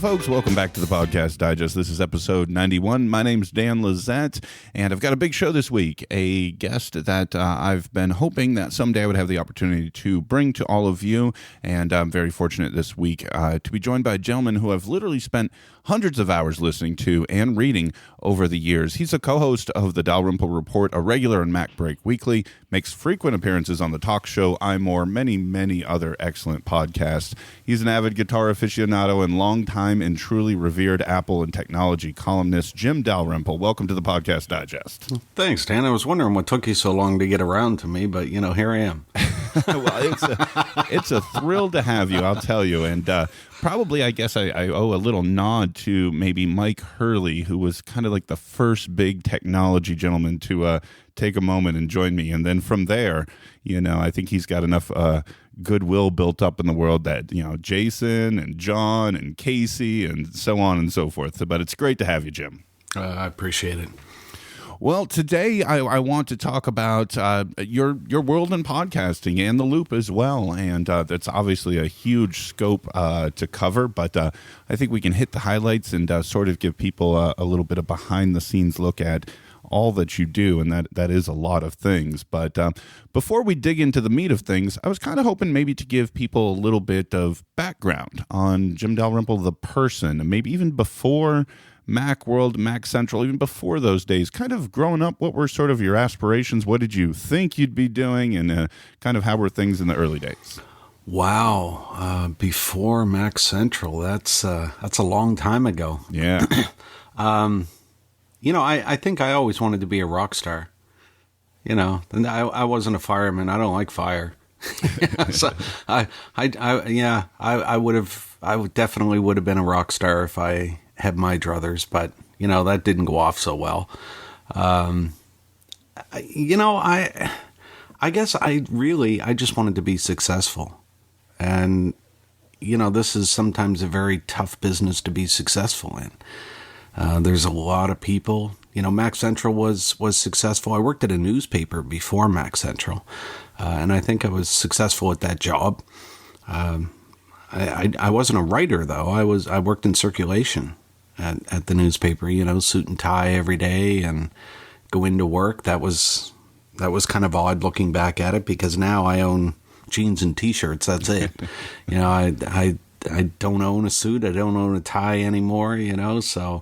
folks. Welcome back to the Podcast Digest. This is episode 91. My name's Dan Lizette, and I've got a big show this week. A guest that I've been hoping that someday I would have the opportunity to bring to all of you, and I'm very fortunate this week to be joined by a gentleman who I've literally spent hundreds of hours listening to and reading over the years. He's a co-host of the Dalrymple Report, a regular on Mac Break Weekly, makes frequent appearances on the talk show iMore, many other excellent podcasts. He's an avid guitar aficionado and longtime and truly revered Apple and technology columnist, Jim Dalrymple. Welcome to the Podcast Digest. Thanks, Dan. I was wondering what took you so long to get around to me, but, here I am. Well, it's a thrill to have you, I'll tell you. And probably, I guess, I owe a little nod to maybe Mike Hurley, who was kind of like the first big technology gentleman to take a moment and join me. And then from there, I think he's got enough goodwill built up in the world that, Jason and John and Casey and so on and so forth. But it's great to have you, Jim. I appreciate it. Well, today I want to talk about your world in podcasting and the loop as well, and that's obviously a huge scope to cover, but I think we can hit the highlights and sort of give people a little bit of behind-the-scenes look at all that you do, and that is a lot of things. But before we dig into the meat of things, I was kind of hoping maybe to give people a little bit of background on Jim Dalrymple, the person, and maybe even before Macworld, Mac Central, even before those days, kind of growing up, what were sort of your aspirations? What did you think you'd be doing? And kind of how were things in the early days? Wow. Before Mac Central, that's a long time ago. Yeah. I think I always wanted to be a rock star. And I wasn't a fireman. I don't like fire. So I definitely would have been a rock star if I had my druthers, but that didn't go off so well. I guess I just wanted to be successful, and this is sometimes a very tough business to be successful in. There's a lot of people. Mac Central was successful. I worked at a newspaper before Mac Central, and I think I was successful at that job. I wasn't a writer though. I worked in circulation at the newspaper. Suit and tie every day and go into work. That was kind of odd looking back at it, because now I own jeans and t-shirts. That's it. I don't own a suit. I don't own a tie anymore. So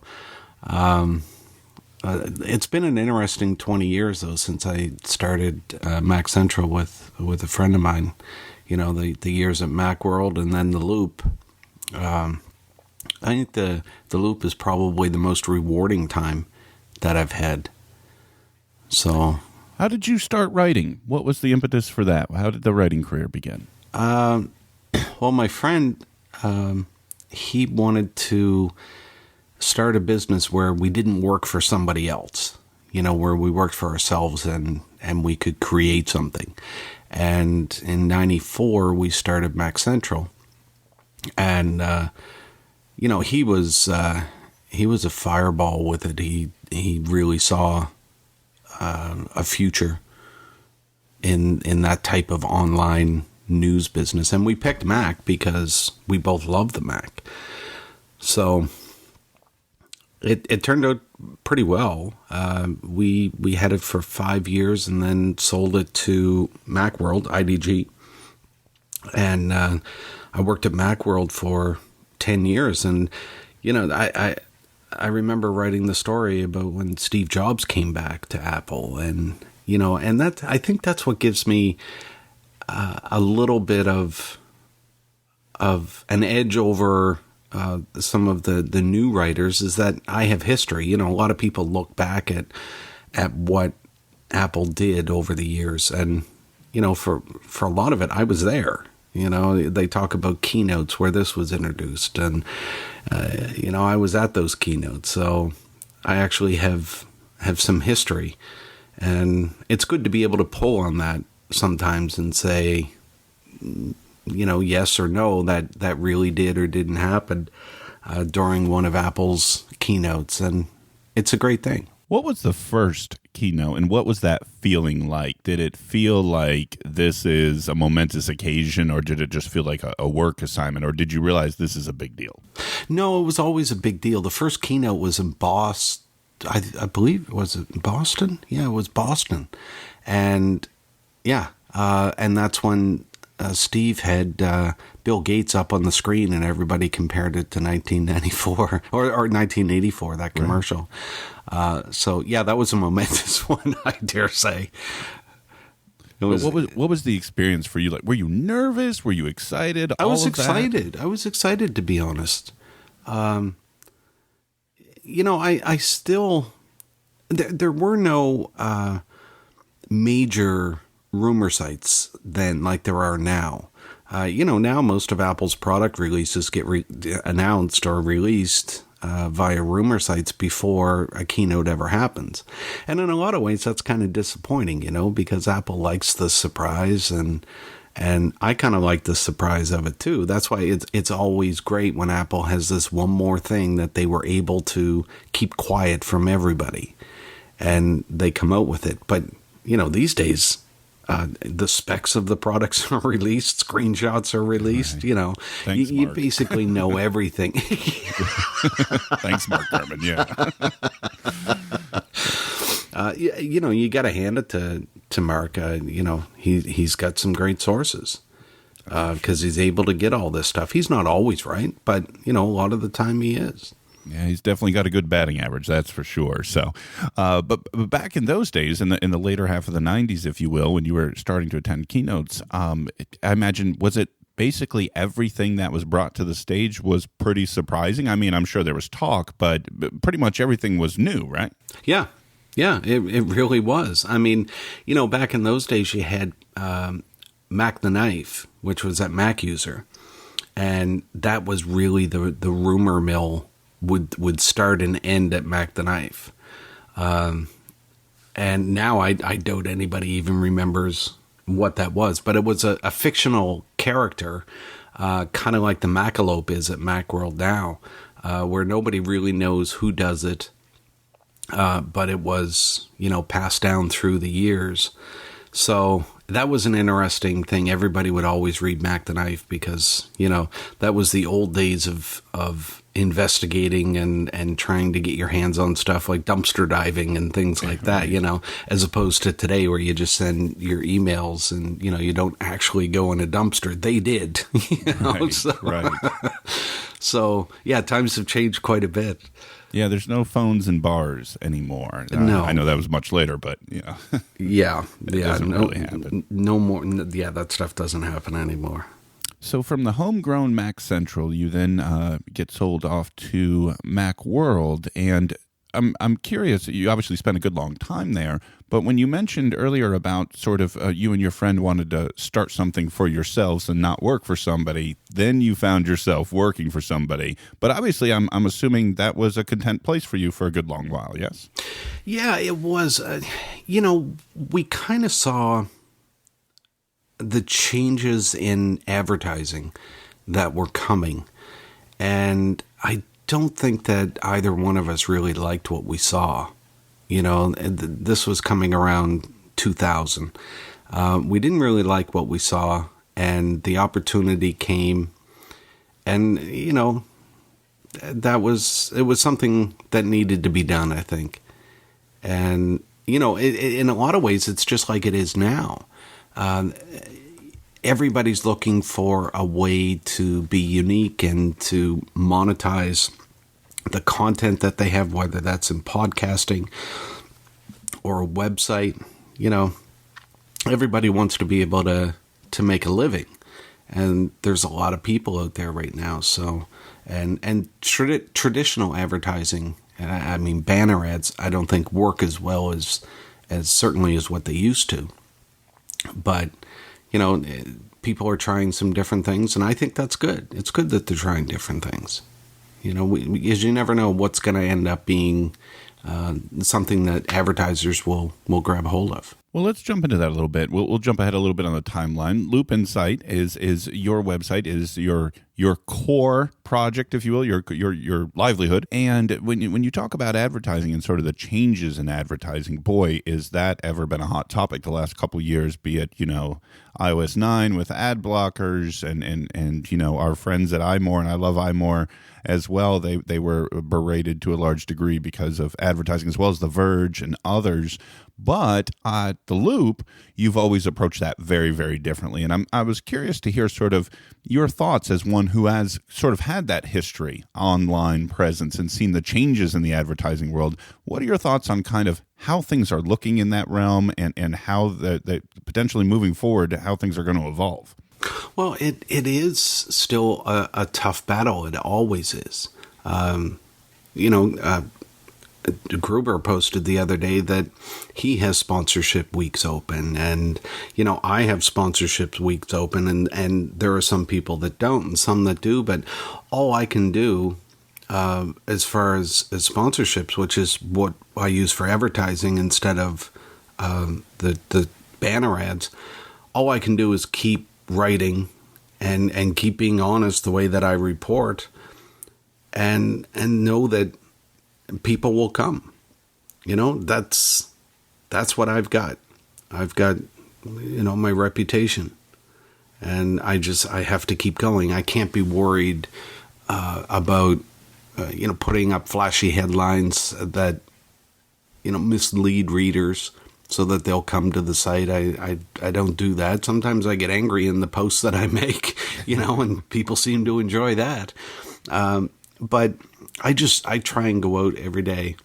it's been an interesting 20 years though since I started Mac Central with a friend of mine. The years at Macworld and then the Loop. I think the Loop is probably the most rewarding time that I've had. So, how did you start writing? What was the impetus for that? How did the writing career begin? Well, my friend, he wanted to start a business where we didn't work for somebody else, where we worked for ourselves and we could create something. And in 94, we started Mac Central. And, he was a fireball with it. He really saw a future in that type of online news business. And we picked Mac because we both love the Mac. So it turned out pretty well. We had it for 5 years and then sold it to Macworld, IDG. And I worked at Macworld for 10 years. And, I remember writing the story about when Steve Jobs came back to Apple. And, and I think that's what gives me a little bit of an edge over some of the new writers, is that I have history. A lot of people look back at what Apple did over the years, and for a lot of it, I was there. They talk about keynotes where this was introduced, and I was at those keynotes, so I actually have some history, and it's good to be able to pull on that sometimes and say, yes or no, that really did or didn't happen during one of Apple's keynotes, and it's a great thing. What was the first keynote, and what was that feeling like? Did it feel like this is a momentous occasion, or did it just feel like a work assignment, or did you realize this is a big deal? No, it was always a big deal. The first keynote was in Boston. I believe, was it Boston? Yeah, it was Boston. And yeah, and that's when Steve had Bill Gates up on the screen, and everybody compared it to 1994 or 1984, that commercial. Right. So yeah, that was a momentous one, I dare say. It was, what was the experience for you? Like, were you nervous? Were you excited? I was excited. I was excited, to be honest. I still, there were no major rumor sites then like there are now. Now most of Apple's product releases get announced or released via rumor sites before a keynote ever happens. And in a lot of ways, that's kind of disappointing, because Apple likes the surprise, and I kind of like the surprise of it too. That's why it's always great when Apple has this one more thing that they were able to keep quiet from everybody, and they come out with it. But, these days, the specs of the products are released, screenshots are released, right. Thanks, you basically know everything. Thanks, Mark Gurman. Yeah. You got to hand it to Mark. He's got some great sources because he's able to get all this stuff. He's not always right, but a lot of the time he is. Yeah, he's definitely got a good batting average, that's for sure. So, but back in those days, in the later half of the 90s, if you will, when you were starting to attend keynotes, I imagine, was it basically everything that was brought to the stage was pretty surprising? I mean, I'm sure there was talk, but pretty much everything was new, right? Yeah. Yeah, it really was. I mean, back in those days, you had Mac the Knife, which was that Mac user, and that was really the rumor mill would start and end at Mac the Knife. And now I doubt anybody even remembers what that was, but it was a fictional character, kind of like the Macalope is at Macworld now, where nobody really knows who does it. But it was, passed down through the years. So that was an interesting thing. Everybody would always read Mac the Knife because, that was the old days of investigating and trying to get your hands on stuff like dumpster diving and things like that, as opposed to today where you just send your emails and, you don't actually go in a dumpster. They did, Right. So, yeah, times have changed quite a bit. Yeah, there's no phones in bars anymore. No. I know that was much later, but yeah. Yeah. It doesn't really happen. No more. Yeah, that stuff doesn't happen anymore. So from the homegrown Mac Central, you then get sold off to Macworld, and I'm curious. You obviously spent a good long time there, but when you mentioned earlier about sort of you and your friend wanted to start something for yourselves and not work for somebody, then you found yourself working for somebody. But obviously, I'm assuming that was a content place for you for a good long while. Yes. Yeah, it was. We kind of saw the changes in advertising that were coming, and I don't think that either one of us really liked what we saw. This was coming around 2000. We didn't really like what we saw, and the opportunity came, and it was something that needed to be done, I think. And in a lot of ways, it's just like it is now. Everybody's looking for a way to be unique and to monetize the content that they have, whether that's in podcasting or a website. Everybody wants to be able to make a living, and there's a lot of people out there right now. So, and traditional advertising, I mean banner ads, I don't think work as well as certainly as what they used to. But people are trying some different things, and I think that's good. It's good that they're trying different things. Because you never know what's going to end up being something that advertisers will grab hold of. Well, let's jump into that a little bit. We'll jump ahead a little bit on the timeline. Loop Insight is your website, is your core project, if you will, your livelihood. And when you talk about advertising and sort of the changes in advertising, boy, is that ever been a hot topic the last couple of years, be it, iOS 9 with ad blockers and our friends at iMore, and I love iMore as well. They were berated to a large degree because of advertising, as well as The Verge and others. But at The Loop, you've always approached that very, very differently. And I was curious to hear sort of your thoughts as one who has sort of had that history, online presence, and seen the changes in the advertising world. What are your thoughts on kind of how things are looking in that realm and how the potentially moving forward, how things are going to evolve? Well, it is still a tough battle. It always is. Gruber posted the other day that he has sponsorship weeks open, and I have sponsorship weeks open, and there are some people that don't and some that do, but all I can do as far as sponsorships, which is what I use for advertising instead of the banner ads, all I can do is keep writing and keep being honest the way that I report, and know that people will come. That's what I've got. I've got, my reputation, and I have to keep going. I can't be worried about, putting up flashy headlines that, mislead readers so that they'll come to the site. I don't do that. Sometimes I get angry in the posts that I make, and people seem to enjoy that. But I try and go out every day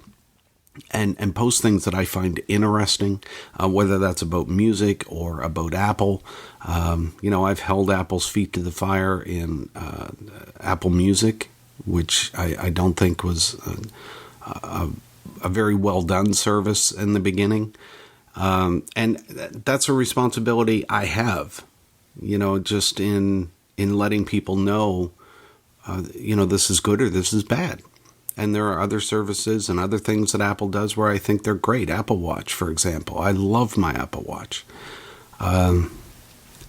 and post things that I find interesting, whether that's about music or about Apple. I've held Apple's feet to the fire in Apple Music, which I don't think was a very well done service in the beginning. And that's a responsibility I have, just in letting people know, this is good or this is bad. And there are other services and other things that Apple does where I think they're great. Apple Watch, for example. I love my Apple Watch. And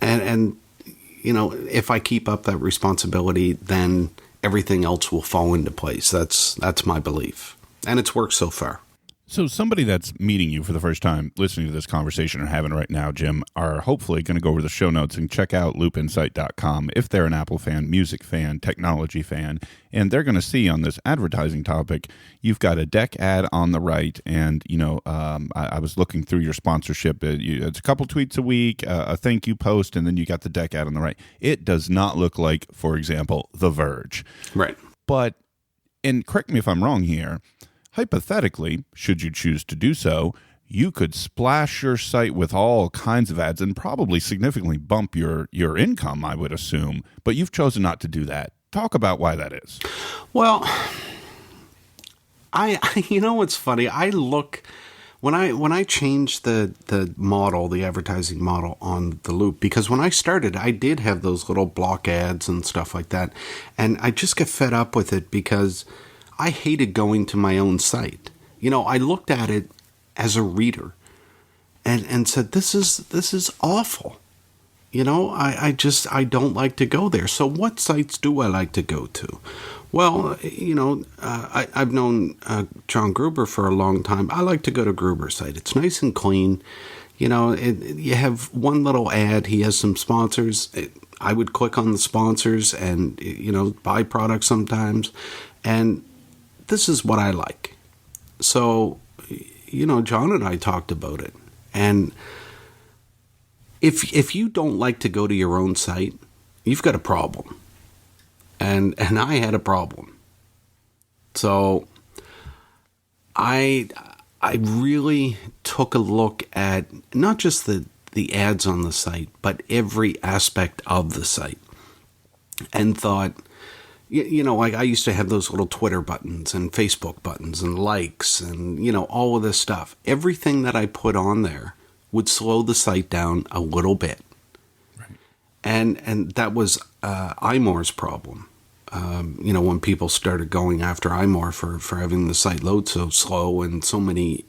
if I keep up that responsibility, then everything else will fall into place. That's my belief. And it's worked so far. So somebody that's meeting you for the first time, listening to this conversation or having right now, Jim, are hopefully going to go over the show notes and check out loopinsight.com if they're an Apple fan, music fan, technology fan, and they're going to see on this advertising topic, you've got a deck ad on the right, and, I was looking through your sponsorship. It's a couple tweets a week, a thank you post, and then you got the deck ad on the right. It does not look like, for example, The Verge. Right. But, and correct me if I'm wrong here, hypothetically, should you choose to do so, you could splash your site with all kinds of ads and probably significantly bump your income, I would assume. But you've chosen not to do that. Talk about why that is. Well, it's funny. I look when I changed the model, the advertising model on the Loop, because when I started, I did have those little block ads and stuff like that, and I just get fed up with it because I hated going to my own site. I looked at it as a reader and said, this is awful. I don't like to go there. So what sites do I like to go to? Well, I've known John Gruber for a long time. I like to go to Gruber's site. It's nice and clean. You have one little ad. He has some sponsors. I would click on the sponsors and, buy products sometimes. And this is what I like. So, John and I talked about it. And if you don't like to go to your own site, you've got a problem. And I had a problem. So I really took a look at not just the ads on the site, but every aspect of the site, and thought, like I used to have those little Twitter buttons and Facebook buttons and likes and, all of this stuff. Everything that I put on there would slow the site down a little bit. Right. And that was iMore's problem. When people started going after iMore for having the site load so slow and so many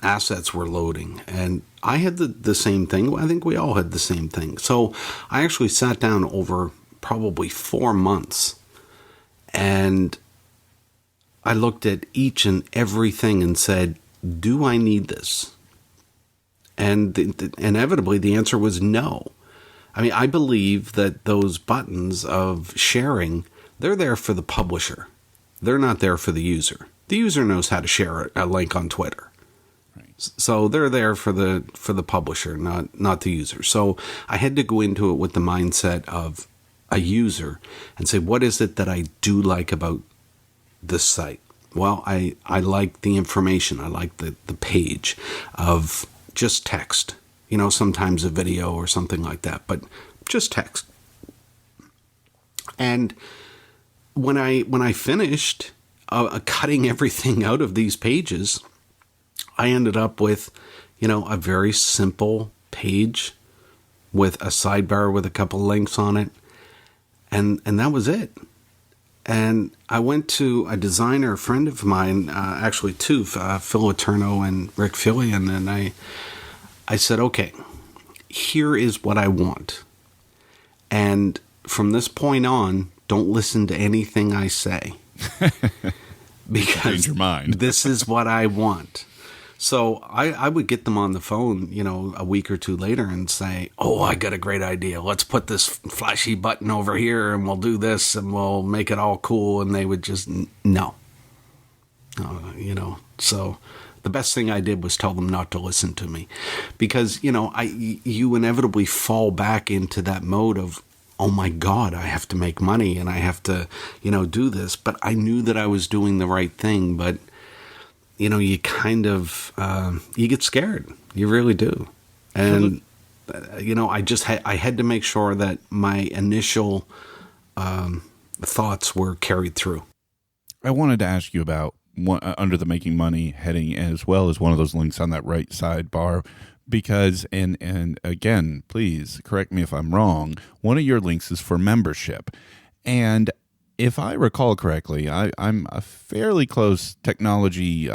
assets were loading. And I had the same thing. I think we all had the same thing. So I actually sat down over probably 4 months, and I looked at each and everything and said, do I need this? And inevitably the answer was no. I mean, I believe that those buttons of sharing, they're there for the publisher. They're not there for the user. The user knows how to share a link on Twitter. Right. So they're there for the publisher, not the user. So I had to go into it with the mindset of a user and say, what is it that I do like about this site? Well, I like the information. I like the page of just text. Sometimes a video or something like that, but just text. And when I finished cutting everything out of these pages, I ended up with, a very simple page with a sidebar with a couple links on it, and that was it. And I went to a designer, a friend of mine, actually two, Phil Eterno and Rick Fillion, and I said, okay, here is what I want. And from this point on, don't listen to anything I say. Because change your mind. This is what I want. So I would get them on the phone, a week or two later and say, oh, I got a great idea. Let's put this flashy button over here and we'll do this and we'll make it all cool. And they would just, no. So the best thing I did was tell them not to listen to me, because, you inevitably fall back into that mode of, oh my God, I have to make money and I have to, do this. But I knew that I was doing the right thing. But, you kind of, you get scared. You really do. And, I had to make sure that my initial thoughts were carried through. I wanted to ask you about under the making money heading, as well as one of those links on that right sidebar, because, and again, please correct me if I'm wrong, one of your links is for membership. And if I recall correctly, I'm a fairly close technology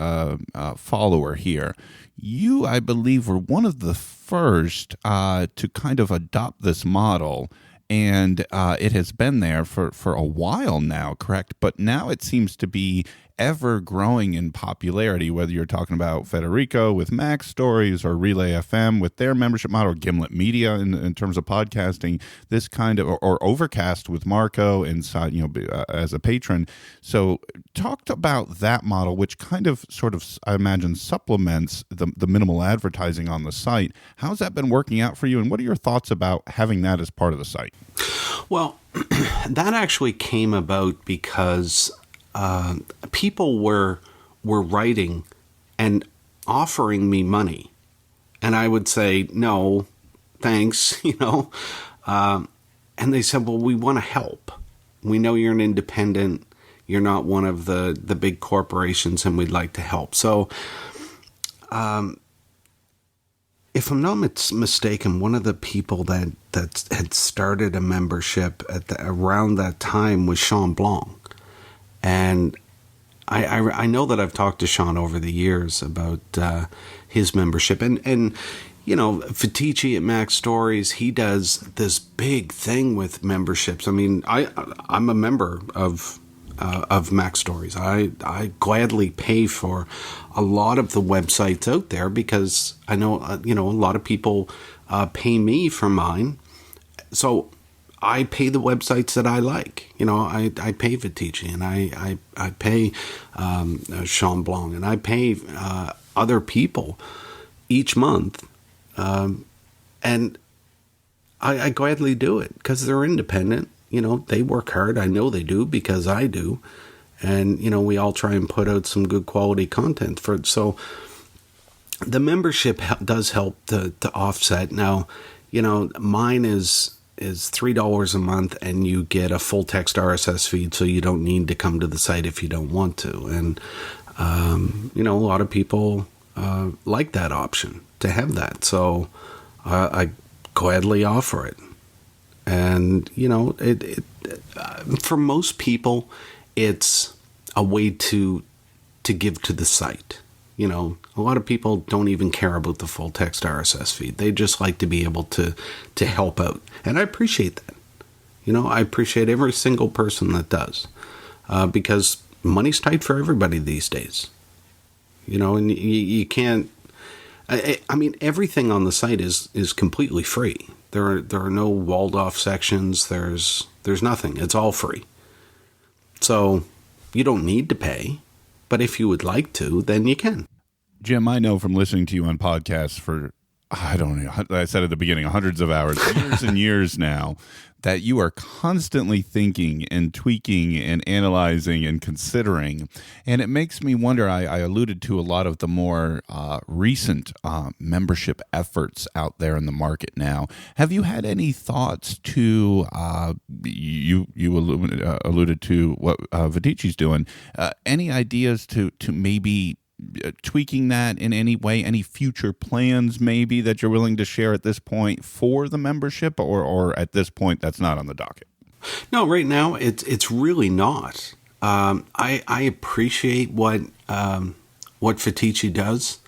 follower here. You, I believe, were one of the first to kind of adopt this model, and it has been there for a while now, correct? But now it seems to be ever growing in popularity, whether you're talking about Federico with Mac Stories or Relay FM with their membership model, or Gimlet Media in terms of podcasting, this kind of, or Overcast with Marco inside, as a patron. So talked about that model, which kind of sort of, I imagine, supplements the minimal advertising on the site. How's that been working out for you? And what are your thoughts about having that as part of the site? Well, that actually came about because people were writing and offering me money, and I would say no, thanks, and they said, well, we want to help. We know you're an independent. You're not one of the big corporations, and we'd like to help. So, if I'm not mistaken, one of the people that had started a membership around that time was Sean Blanc. And I know that I've talked to Sean over the years about his membership. And Fatici at Mac Stories, he does this big thing with memberships. I mean, I'm a member of Mac Stories. I gladly pay for a lot of the websites out there because I know, a lot of people pay me for mine. So I pay the websites that I like. I pay Fatici, and I pay Sean Blanc, and I pay other people each month. And I gladly do it because they're independent. They work hard. I know they do because I do. And, we all try and put out some good quality content for it. So the membership does help to offset. Now, mine is $3 a month, and you get a full text RSS feed, so you don't need to come to the site if you don't want to. And, a lot of people like that option to have that. So I gladly offer it. And, for most people, it's a way to give to the site. A lot of people don't even care about the full text RSS feed. They just like to be able to help out. And I appreciate that. I appreciate every single person that does. Because money's tight for everybody these days. And you can't... I mean, everything on the site is completely free. There are no walled off sections. There's nothing. It's all free. So you don't need to pay, but if you would like to, then you can. Jim, I know from listening to you on podcasts for, I don't know, I said at the beginning, hundreds of hours, years and years now, that you are constantly thinking and tweaking and analyzing and considering. And it makes me wonder, I alluded to a lot of the more recent membership efforts out there in the market now. Have you had any thoughts to, you alluded to what Vitici's doing, any ideas to maybe tweaking that in any way, any future plans maybe that you're willing to share at this point for the membership, or at this point that's not on the docket? No, right now it's really not. I appreciate what Vitici does,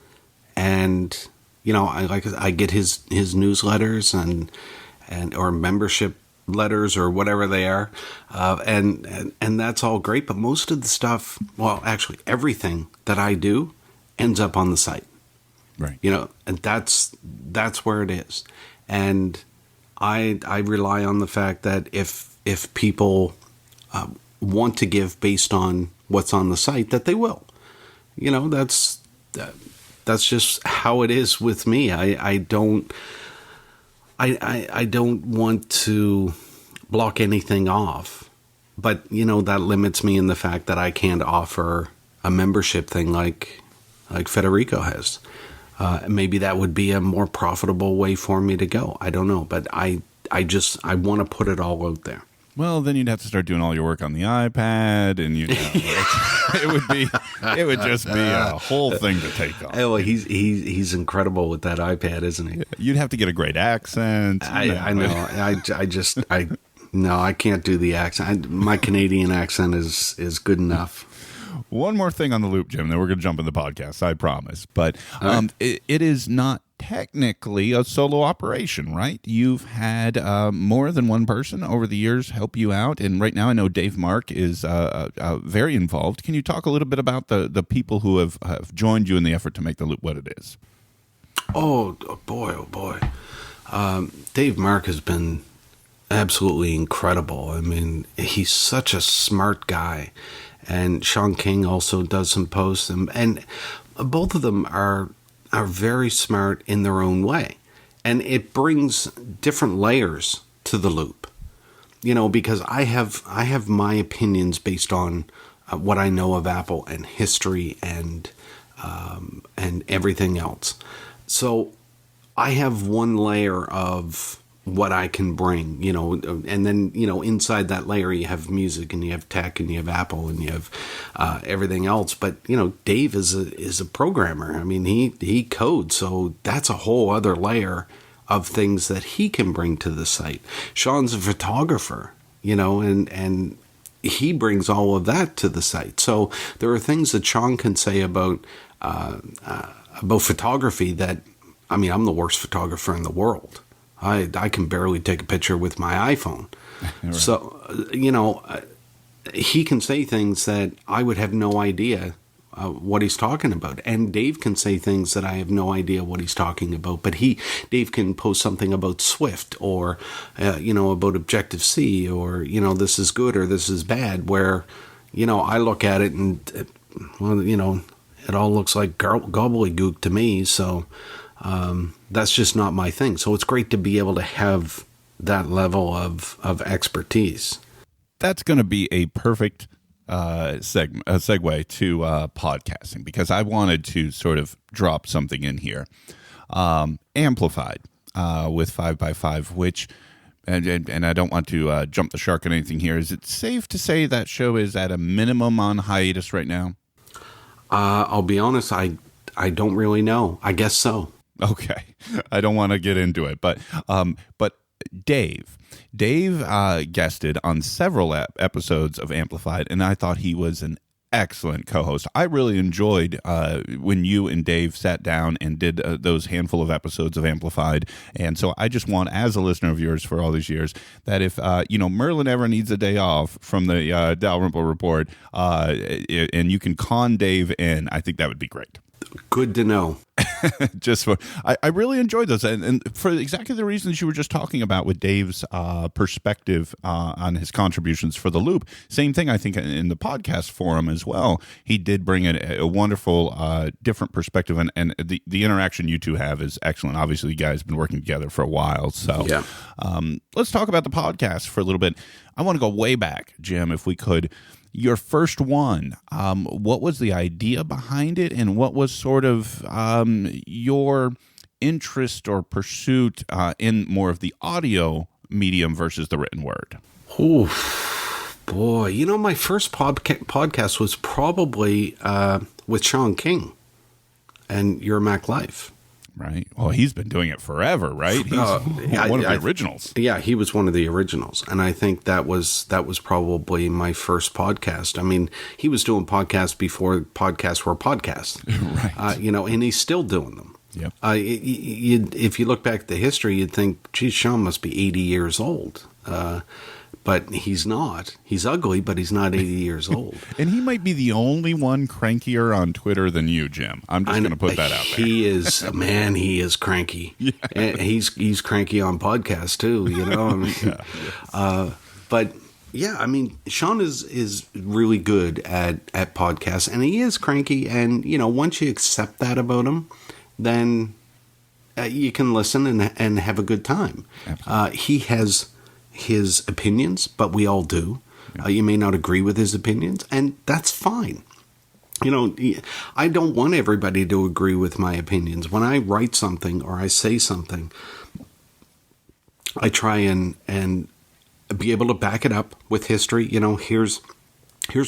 and I get his newsletters and or membership letters or whatever they are, and that's all great. But most of the stuff, well, actually everything that I do ends up on the site, right? And that's where it is. And I rely on the fact that if people want to give based on what's on the site, that they will. That's just how it is with me. I don't want to block anything off, but that limits me in the fact that I can't offer a membership thing like Federico has. Maybe that would be a more profitable way for me to go. I don't know, but I want to put it all out there. Well, then you'd have to start doing all your work on the iPad, and it would just be a whole thing to take on. Oh, he's incredible with that iPad, isn't he? You'd have to get a great accent. I know. No, I can't do the accent. My Canadian accent is good enough. One more thing on the loop, Jim, then we're going to jump in the podcast, I promise. But right. it is not technically a solo operation, right? You've had more than one person over the years help you out. And right now I know Dave Mark is very involved. Can you talk a little bit about the people who have joined you in the effort to make the loop what it is? Oh boy. Dave Mark has been absolutely incredible. I mean, he's such a smart guy. And Sean King also does some posts, and both of them are very smart in their own way. And it brings different layers to the loop, because I have my opinions based on what I know of Apple and history and everything else. So I have one layer of what I can bring, and then, inside that layer you have music and you have tech and you have Apple and you have everything else. But, Dave is a programmer. I mean, he codes. So that's a whole other layer of things that he can bring to the site. Sean's a photographer, and he brings all of that to the site. So there are things that Sean can say about photography that, I mean, I'm the worst photographer in the world. I can barely take a picture with my iPhone. Right. So, he can say things that I would have no idea what he's talking about. And Dave can say things that I have no idea what he's talking about. But Dave can post something about Swift or, about Objective-C or, this is good or this is bad, where, I look at it and, it all looks like gobbledygook to me. So, that's just not my thing. So it's great to be able to have that level of expertise. That's going to be a perfect segue to podcasting, because I wanted to sort of drop something in here. Amplified with 5x5, which, and I don't want to jump the shark on anything here. Is it safe to say that show is at a minimum on hiatus right now? I'll be honest, I don't really know. I guess so. Okay, I don't want to get into it, but Dave guested on several episodes of Amplified, and I thought he was an excellent co-host. I really enjoyed when you and Dave sat down and did those handful of episodes of Amplified. And so I just want, as a listener of yours for all these years, that if Merlin ever needs a day off from the Dalrymple Report, and you can con Dave in, I think that would be great. Good to know. I really enjoyed those, and for exactly the reasons you were just talking about with Dave's perspective on his contributions for the Loop. Same thing, I think, in the podcast forum as well. He did bring a wonderful, different perspective, and the interaction you two have is excellent. Obviously, you guys have been working together for a while, so yeah. Let's talk about the podcast for a little bit. I want to go way back, Jim, if we could. Your first one, what was the idea behind it, and what was sort of your interest or pursuit in more of the audio medium versus the written word? Oh, boy. My first podcast was probably with Sean King and Your Mac Life. Right. Well, he's been doing it forever, right? He's one of the originals. Yeah, he was one of the originals, and I think that was probably my first podcast. I mean, he was doing podcasts before podcasts were podcasts, right? And he's still doing them. Yep. If you look back at the history, you'd think, geez, Sean must be 80 years old. But he's not. He's ugly, but he's not 80 years old. And he might be the only one crankier on Twitter than you, Jim. I'm just going to put that out there. He is, man, he is cranky. Yeah. And he's cranky on podcasts, too, But, yeah, I mean, Sean is really good at podcasts, and he is cranky. And, once you accept that about him, then you can listen and have a good time. He has his opinions, but we all do. Yeah. You may not agree with his opinions, and that's fine. I don't want everybody to agree with my opinions. When I write something or I say something, I try and be able to back it up with history. Here's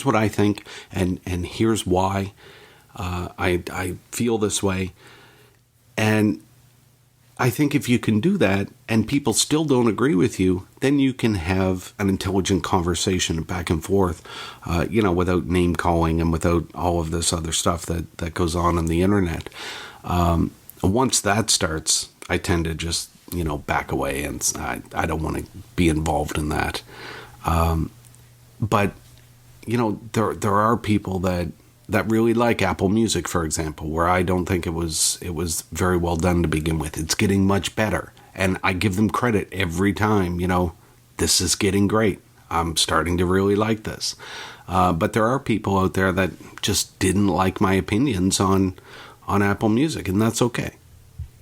what I think, and here's why I feel this way. And I think if you can do that and people still don't agree with you, then you can have an intelligent conversation back and forth, without name calling and without all of this other stuff that goes on the internet. Once that starts, I tend to just, back away, and I don't want to be involved in that. But, there are people that really like Apple Music, for example, where I don't think it was very well done to begin with. It's getting much better, and I give them credit every time. This is getting great. I'm starting to really like this. But there are people out there that just didn't like my opinions on Apple Music, and that's okay.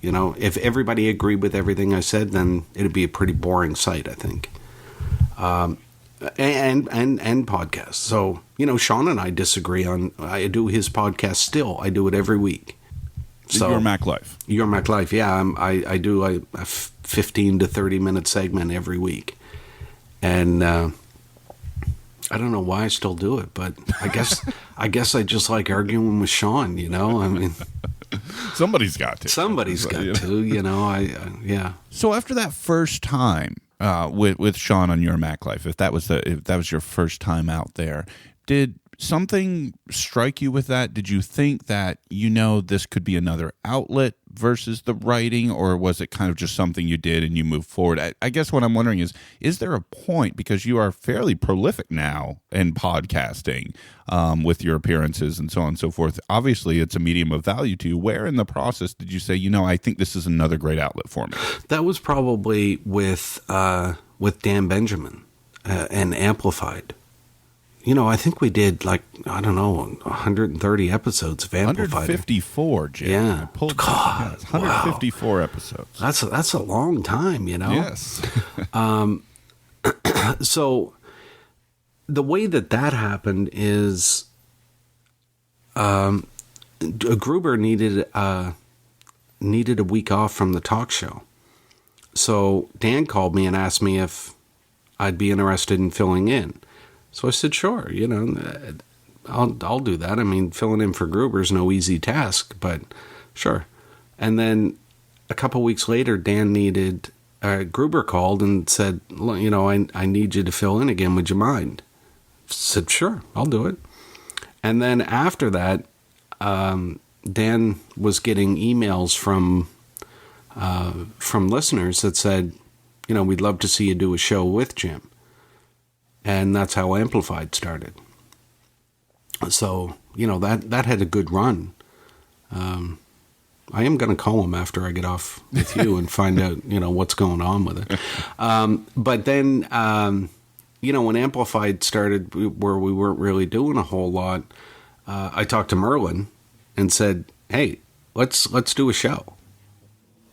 If everybody agreed with everything I said, then it'd be a pretty boring site, I think. And podcasts. So, Sean and I disagree on, I do his podcast still. I do it every week. So, Your Mac Life. Your Mac Life, yeah. I do a 15 to 30 minute segment every week. And I don't know why I still do it, but I guess I just like arguing with Sean, I mean... Somebody's got to. Somebody's got to, yeah. So after that first time, with Sean on Your Mac Life, if that was your first time out there, did something strike you with that? Did you think that this could be another outlet versus the writing, or was it kind of just something you did and you moved forward? I guess what I'm wondering is there a point, because you are fairly prolific now in podcasting, with your appearances and so on and so forth. Obviously, it's a medium of value to you. Where in the process did you say, I think this is another great outlet for me? That was probably with Dan Benjamin and Amplified. I think we did 130 episodes of Amplified. 154, Jim. Yeah. God, 154 wow. episodes. That's a long time, Yes. So the way that happened is Gruber needed a week off from the talk show. So Dan called me and asked me if I'd be interested in filling in. So I said, sure, I'll do that. I mean, filling in for Gruber's no easy task, but sure. And then a couple weeks later, Gruber called and said, I need you to fill in again. Would you mind? I said, sure, I'll do it. And then after that, Dan was getting emails from listeners that said, we'd love to see you do a show with Jim. And that's how Amplified started. So, that had a good run. I am going to call him after I get off with you and find out, what's going on with it. But then, when Amplified started, where we weren't really doing a whole lot, I talked to Merlin and said, hey, let's do a show.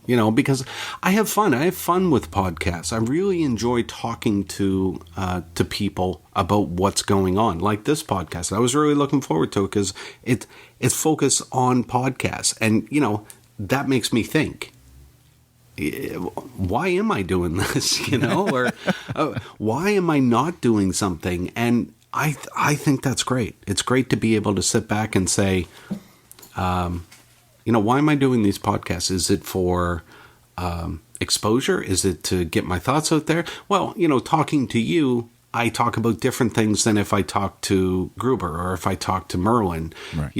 Because I have fun. I have fun with podcasts. I really enjoy talking to people about what's going on, like this podcast. I was really looking forward to it because it's focused on podcasts, and that makes me think. Why am I doing this? Or why am I not doing something? And I think that's great. It's great to be able to sit back and say, why am I doing these podcasts? Is it for exposure? Is it to get my thoughts out there? Well, talking to you, I talk about different things than if I talk to Gruber or if I talk to Merlin. Right.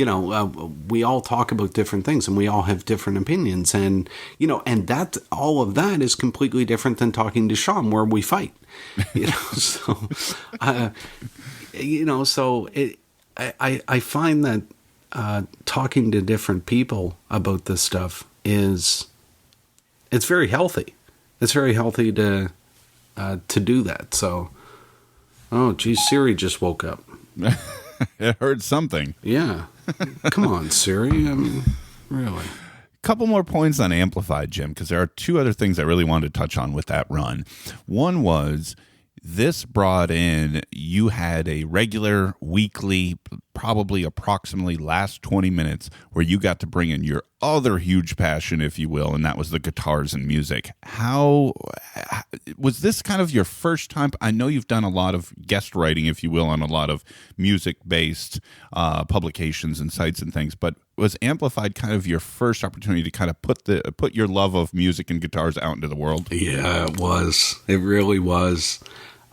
We all talk about different things and we all have different opinions. And, and that all of that is completely different than talking to Sean where we fight. So, I find that talking to different people about this stuff it's very healthy. It's very healthy to do that. So, oh, geez, Siri just woke up. It heard something. Yeah. Come on, Siri. Really. Couple more points on Amplified, Jim, because there are two other things I really wanted to touch on with that run. One was this brought in, you had a regular weekly, probably approximately last 20 minutes where you got to bring in your other huge passion, if you will, and that was the guitars and music. How was this kind of your first time? I know you've done a lot of guest writing, if you will, on a lot of music-based publications and sites and things, but was Amplified kind of your first opportunity to kind of put your love of music and guitars out into the world? Yeah, it was. It really was.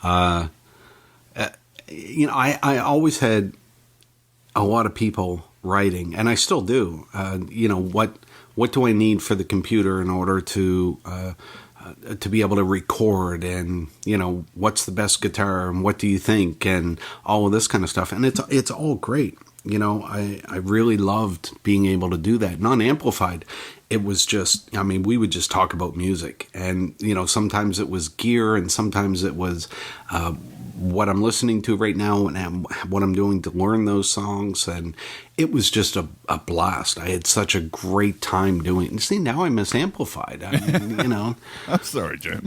I always had a lot of people writing, and I still do. What do I need for the computer in order to be able to record, and what's the best guitar, and what do you think, and all of this kind of stuff. And it's all great. I really loved being able to do that. Non-amplified, it was just, we would just talk about music. And, sometimes it was gear and sometimes it was what I'm listening to right now and what I'm doing to learn those songs. And it was just a blast. I had such a great time doing it. See, now I miss Amplified. I'm sorry, Jim.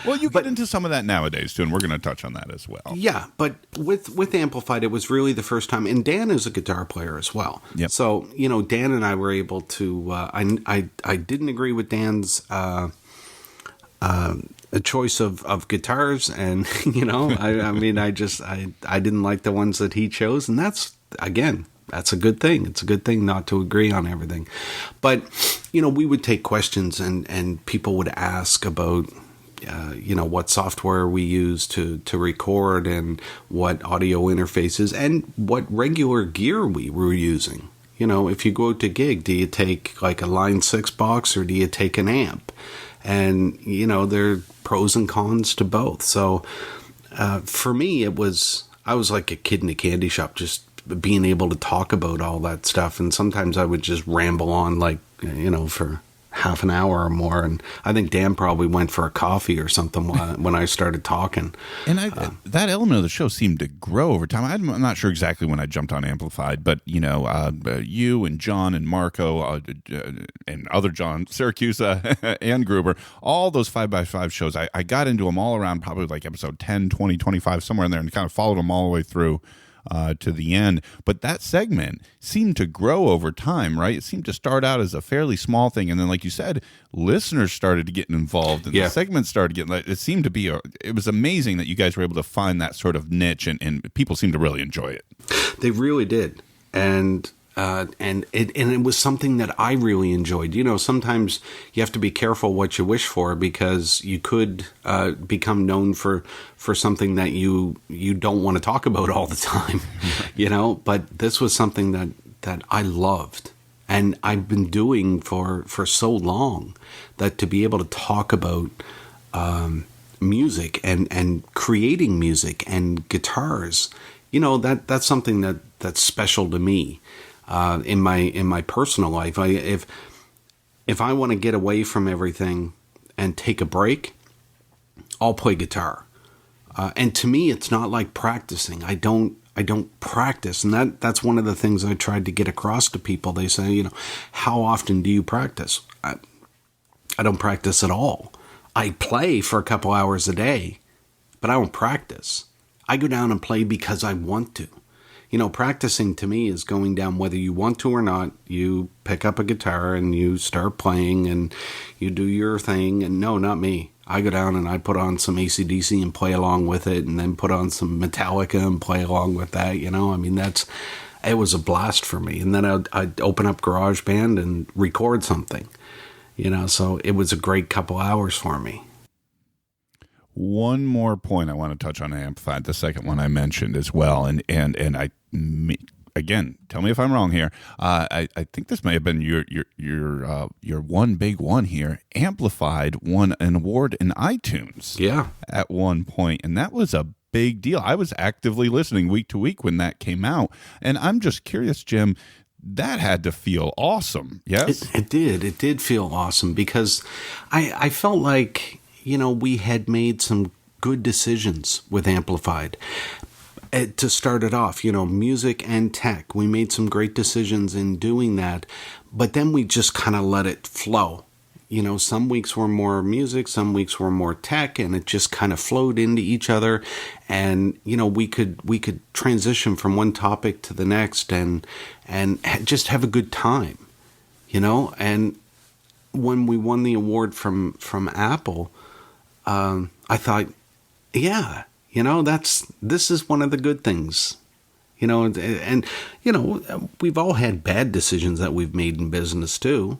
Well, you get into some of that nowadays, too, and we're going to touch on that as well. Yeah, but with Amplified, it was really the first time. And Dan is a guitar player as well. Yep. So, Dan and I were able to, I didn't agree with Dan's a choice of guitars, and I didn't like the ones that he chose, and that's a good thing. It's a good thing not to agree on everything. But we would take questions, and people would ask about what software we use to record, and what audio interfaces, and what regular gear we were using. If you go to gig, do you take like a Line 6 box or do you take an amp? And, there are pros and cons to both. So for me, I was like a kid in a candy shop, just being able to talk about all that stuff. And sometimes I would just ramble on for half an hour or more. And I think Dan probably went for a coffee or something when I started talking. And that element of the show seemed to grow over time. I'm not sure exactly when I jumped on Amplified, but you and John and Marco and other John, Syracusa and Gruber, all those 5x5 shows, I got into them all around probably like episode 10, 20, 25, somewhere in there, and kind of followed them all the way through to the end. But that segment seemed to grow over time, right? It seemed to start out as a fairly small thing, and then, like you said, listeners started to get involved, and the segment started getting, it seemed to be, it was amazing that you guys were able to find that sort of niche, and people seemed to really enjoy it. They really did. And And it was something that I really enjoyed. You know, sometimes you have to be careful what you wish for, because you could become known for something that you don't want to talk about all the time. You know, but this was something that I loved, and I've been doing for so long, that to be able to talk about music and creating music and guitars, you know, that's something that's special to me. In my personal life, if I want to get away from everything and take a break, I'll play guitar. And to me, it's not like practicing. I don't practice, and that's one of the things I tried to get across to people. They say, you know, how often do you practice? I don't practice at all. I play for a couple hours a day, but I don't practice. I go down and play because I want to. You know, practicing to me is going down whether you want to or not. You pick up a guitar and you start playing and you do your thing. And no, not me. I go down and I put on some AC/DC and play along with it, and then put on some Metallica and play along with that. You know, I mean, it was a blast for me. And then I'd open up GarageBand and record something, you know, so it was a great couple hours for me. One more point I want to touch on Amplified, the second one I mentioned as well, and again, tell me if I'm wrong here. I think this may have been your one big one here. Amplified won an award in iTunes, at one point, and that was a big deal. I was actively listening week to week when that came out, and I'm just curious, Jim. That had to feel awesome. Yes, it did. It did feel awesome, because I felt like, you know, we had made some good decisions with Amplified. To start it off, you know, music and tech, we made some great decisions in doing that, but then we just kind of let it flow. You know, some weeks were more music, some weeks were more tech, and it just kind of flowed into each other. And, you know, we could transition from one topic to the next and just have a good time, you know. And when we won the award from Apple, I thought, yeah, you know, this is one of the good things, you know, and you know, we've all had bad decisions that we've made in business too.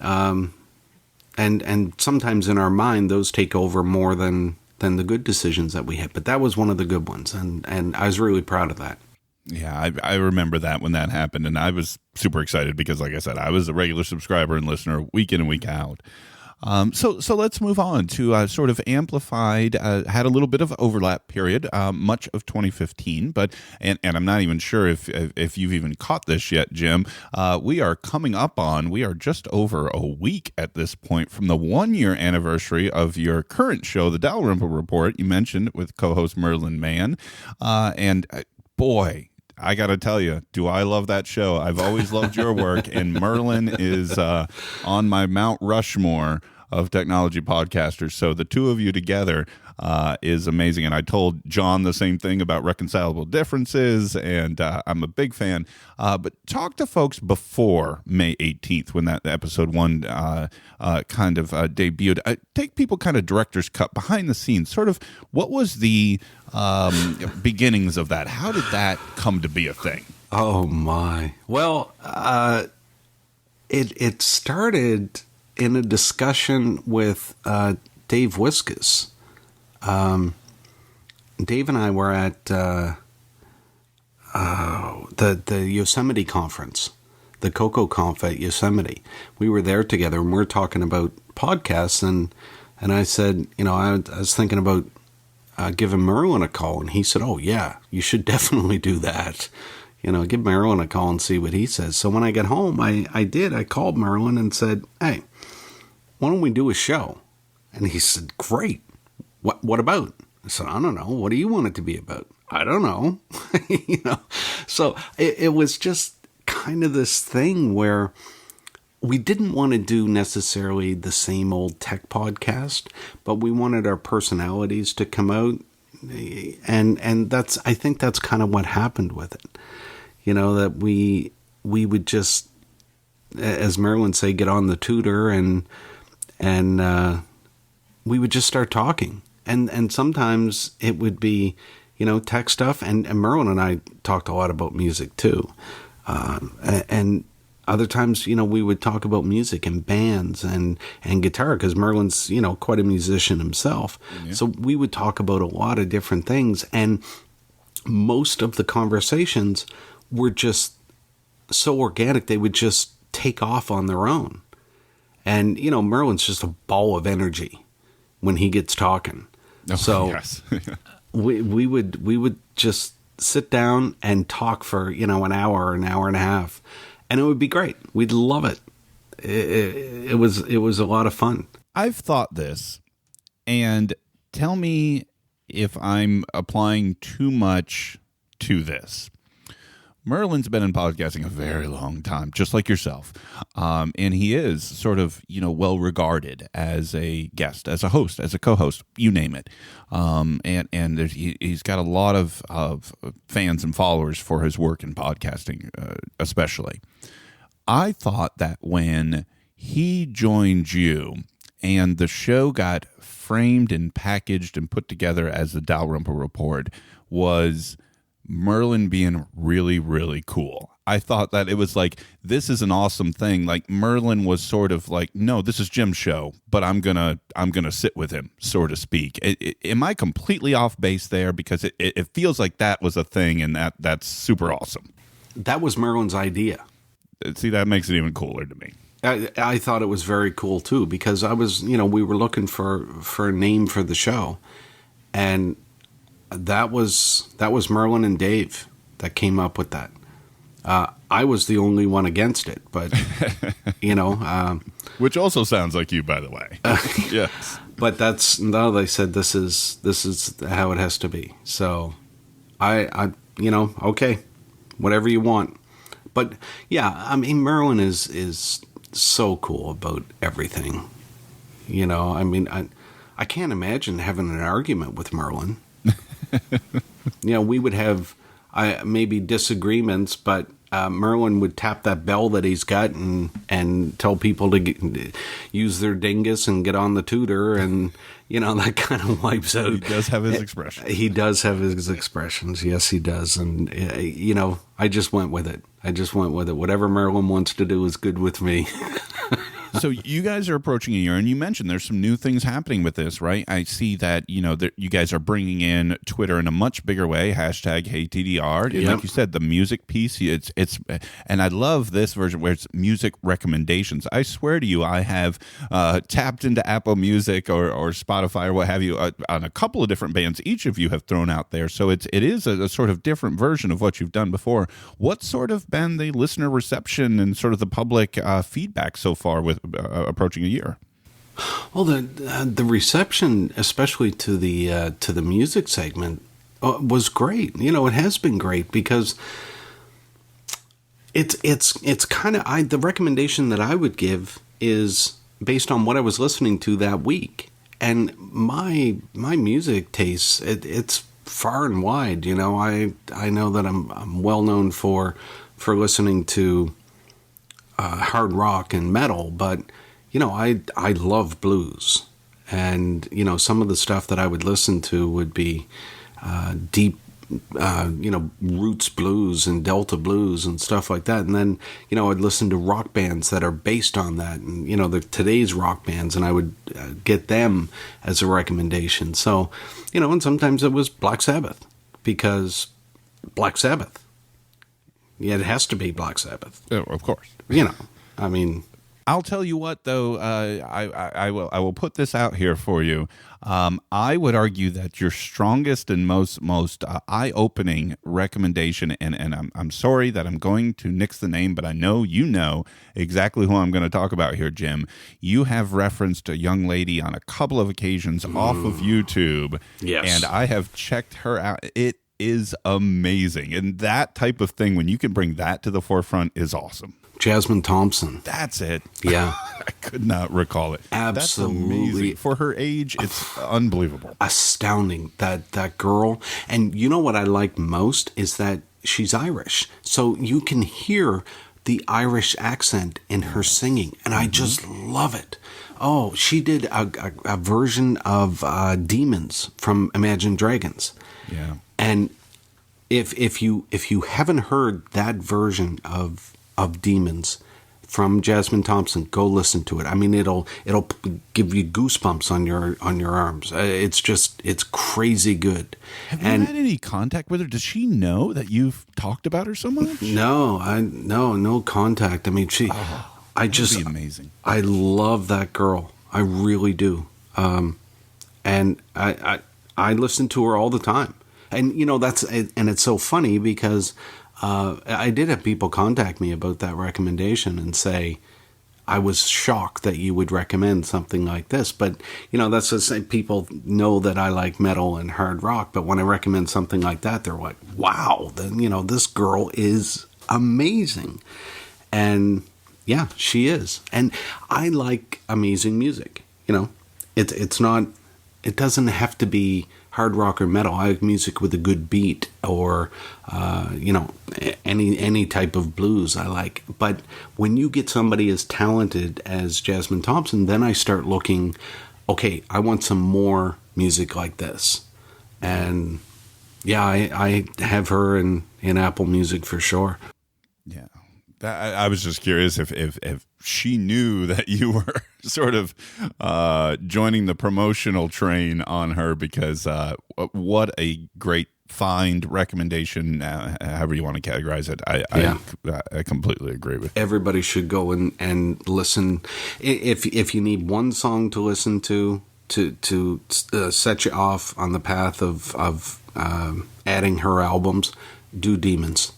And sometimes in our mind, those take over more than the good decisions that we had. But that was one of the good ones. And I was really proud of that. Yeah, I remember that when that happened. And I was super excited because, like I said, I was a regular subscriber and listener week in and week out. So let's move on to sort of Amplified. Had a little bit of overlap period, much of 2015, but and I'm not even sure if you've even caught this yet, Jim. We are just over a week at this point from the 1-year anniversary of your current show, the Dalrymple Report. You mentioned with co-host Merlin Mann, and boy, I got to tell you, do I love that show. I've always loved your work, and Merlin is on my Mount Rushmore of technology podcasters. So the two of you together is amazing. And I told John the same thing about reconcilable differences, and I'm a big fan. But talk to folks before May 18th when that episode 1 kind of debuted. Take people kind of director's cut, behind the scenes, sort of what was the beginnings of that? How did that come to be a thing? Oh my! Well, it started in a discussion with Dave Wiskus. Dave and I were at the Yosemite conference, the Coco Conf at Yosemite. We were there together, and we were talking about podcasts, and I said, you know, I was thinking about giving Merlin a call, and he said, oh yeah, you should definitely do that. You know, give Merlin a call and see what he says. So when I got home, I called Merlin and said, hey, why don't we do a show? And he said, great. What about? I said, I don't know. What do you want it to be about? I don't know. You know, so it was just kind of this thing where we didn't want to do necessarily the same old tech podcast, but we wanted our personalities to come out. And I think that's kind of what happened with it. You know, that we would just, as Merlin say, get on the tutor and we would just start talking. And sometimes it would be, you know, tech stuff. And Merlin and I talked a lot about music too. And other times, we would talk about music and bands and guitar, because Merlin's, quite a musician himself. Yeah. So we would talk about a lot of different things. And most of the conversations were just so organic, they would just take off on their own. And, Merlin's just a ball of energy when he gets talking. Oh, so yes. we would just sit down and talk for, an hour and a half, and it would be great. We'd love it. It was a lot of fun. I've thought this, and tell me if I'm applying too much to this. Merlin's been in podcasting a very long time, just like yourself. And he is sort of, well regarded as a guest, as a host, as a co-host, you name it. And he's got a lot of fans and followers for his work in podcasting, especially. I thought that when he joined you and the show got framed and packaged and put together as the Dalrymple Report was Merlin being really, really cool. I thought that it was like, this is an awesome thing. Like Merlin was sort of like, no, this is Jim's show, but I'm gonna sit with him, so to speak. Am I completely off base there? Because it feels like that was a thing, and that's super awesome. That was Merlin's idea. See, that makes it even cooler to me. I thought it was very cool too, because I was, we were looking for a name for the show, and that was Merlin and Dave that came up with that. I was the only one against it, but which also sounds like you, by the way. Yes, but they said this is how it has to be. So I okay, whatever you want. But yeah, I mean, Merlin is so cool about everything. I can't imagine having an argument with Merlin. We would have maybe disagreements, but Merlin would tap that bell that he's got and tell people to use their dingus and get on the tooter, and that kind of wipes out. He does have his expressions. He does have his expressions. Yes, he does. And I just went with it. Whatever Merlin wants to do is good with me. So you guys are approaching a year, and you mentioned there's some new things happening with this, right? I see that, that you guys are bringing in Twitter in a much bigger way, #HeyTDR. And yep. Like you said, the music piece, it's, and I love this version where it's music recommendations. I swear to you, I have tapped into Apple Music or Spotify or what have you on a couple of different bands each of you have thrown out there. So it is a sort of different version of what you've done before. What's sort of been the listener reception and sort of the public feedback so far with approaching a year? Well, the reception, especially to the music segment, was great. It has been great, because it's kind of the recommendation that I would give is based on what I was listening to that week, and my music tastes. It's far and wide. I know that I'm well known for listening to hard rock and metal, but I love blues, and some of the stuff that I would listen to would be deep roots blues and Delta blues and stuff like that, and then I'd listen to rock bands that are based on that, and today's rock bands, and I would get them as a recommendation. So and sometimes it was Black Sabbath, because Black Sabbath. Yeah, it has to be Black Sabbath. Oh, of course. I mean, I'll tell you what, though. I will put this out here for you. I would argue that your strongest and most eye-opening recommendation, and I'm sorry that I'm going to nix the name, but I know you know exactly who I'm going to talk about here, Jim. You have referenced a young lady on a couple of occasions off of YouTube. Yes. And I have checked her out. It is amazing. And that type of thing, when you can bring that to the forefront, is awesome. Jasmine Thompson. That's it. Yeah. I could not recall it. Absolutely. That's amazing. For her age, it's unbelievable. Astounding, that girl. And what I like most is that she's Irish. So you can hear the Irish accent in her singing. And I just love it. Oh, she did a version of Demons from Imagine Dragons. Yeah. And if you haven't heard that version of Demons from Jasmine Thompson, go listen to it. I mean, it'll give you goosebumps on your arms. It's crazy good. Have you had any contact with her? Does she know that you've talked about her so much? No contact. I mean, that'd be amazing. I love that girl. I really do. And I listen to her all the time. And it's so funny because I did have people contact me about that recommendation and say, I was shocked that you would recommend something like this. But, that's to say people know that I like metal and hard rock. But when I recommend something like that, they're like, wow, then, this girl is amazing. And yeah, she is. And I like amazing music. It's not, it doesn't have to be hard rock or metal. I like music with a good beat, or any type of blues I like. But when you get somebody as talented as Jasmine Thompson, then I start looking, okay, I want some more music like this. And yeah, I have her in Apple Music for sure. Yeah. I was just curious if she knew that you were sort of joining the promotional train on her, because what a great find, recommendation, however you want to categorize it. I completely agree with you. Everybody should go and listen. If you need one song to listen to set you off on the path of adding her albums, do Demons.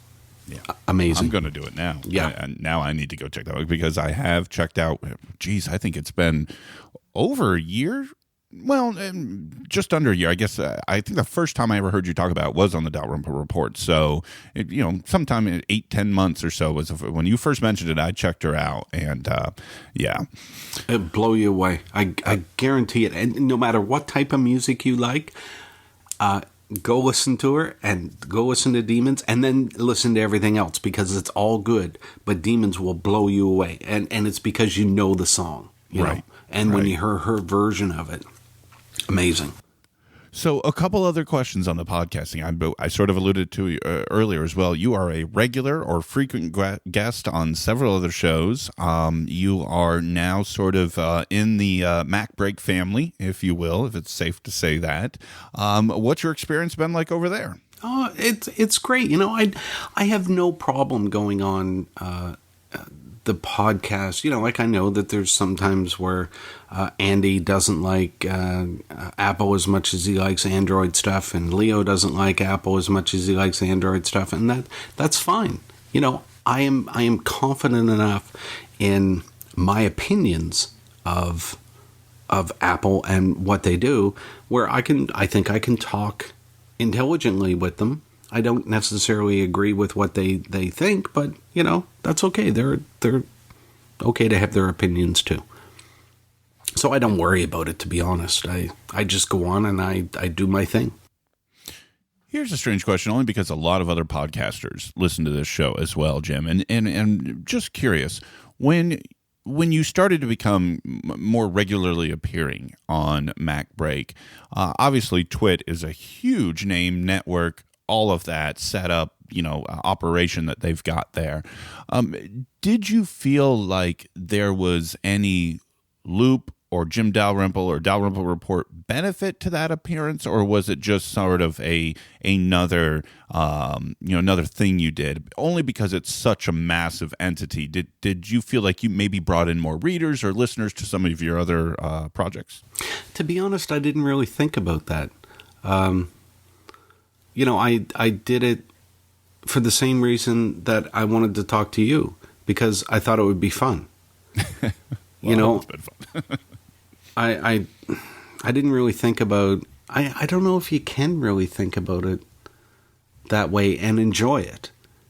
Yeah. Amazing. I'm going to do it now. Yeah. And now I need to go check that out, because I have checked out, I think it's been over a year. Well, just under a year. I guess I think the first time I ever heard you talk about it was on the Dalrymple Report. So, sometime in 8-10 months or so was when you first mentioned it. I checked her out, and yeah. It'll blow you away. I guarantee it. And no matter what type of music you like, go listen to her, and go listen to Demons, and then listen to everything else, because it's all good. But Demons will blow you away, and it's because you know the song, you know. And when you hear her version of it, amazing. So a couple other questions on the podcasting. I sort of alluded to earlier as well. You are a regular or frequent guest on several other shows. You are now sort of in the Mac Break family, if you will, if it's safe to say that. What's your experience been like over there? Oh, it's great. I have no problem going on the podcast. I know that there's sometimes where Andy doesn't like Apple as much as he likes Android stuff, and Leo doesn't like Apple as much as he likes Android stuff, and that's fine. I am confident enough in my opinions of Apple and what they do, where I think I can talk intelligently with them. I don't necessarily agree with what they think, but that's okay. They're okay to have their opinions too. So I don't worry about it, to be honest. I just go on and I do my thing. Here's a strange question, only because a lot of other podcasters listen to this show as well, Jim. And just curious, when you started to become more regularly appearing on Mac Break, obviously Twit is a huge name, network, all of that set up, operation that they've got there. Did you feel like there was any Loop or Jim Dalrymple or Dalrymple Report benefit to that appearance, or was it just sort of another thing you did only because it's such a massive entity? Did you feel like you maybe brought in more readers or listeners to some of your other projects? To be honest, I didn't really think about that. I did it for the same reason that I wanted to talk to you, because I thought it would be fun. It's been fun. I didn't really think about, I don't know if you can really think about it that way and enjoy it.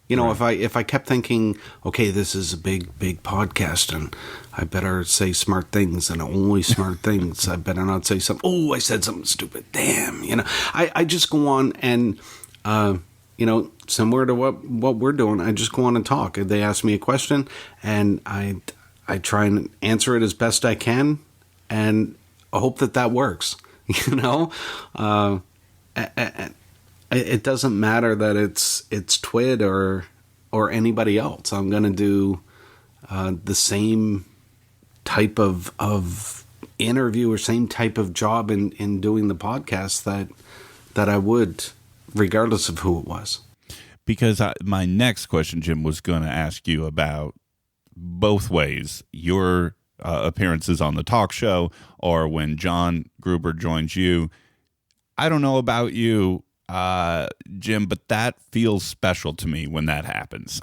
Right. If I kept thinking, okay, this is a big podcast and I better say smart things and only smart things. I better not say something. Oh, I said something stupid. Damn. I just go on and, similar to what we're doing, I just go on and talk. They ask me a question and I try and answer it as best I can, and I hope that works. it doesn't matter that it's Twid or anybody else. I'm going to do the same type of interview or same type of job in doing the podcast that I would, regardless of who it was. Because my next question, Jim, was going to ask you about both ways, your appearances on the talk show or when John Gruber joins you. I don't know about you, Jim, but that feels special to me when that happens.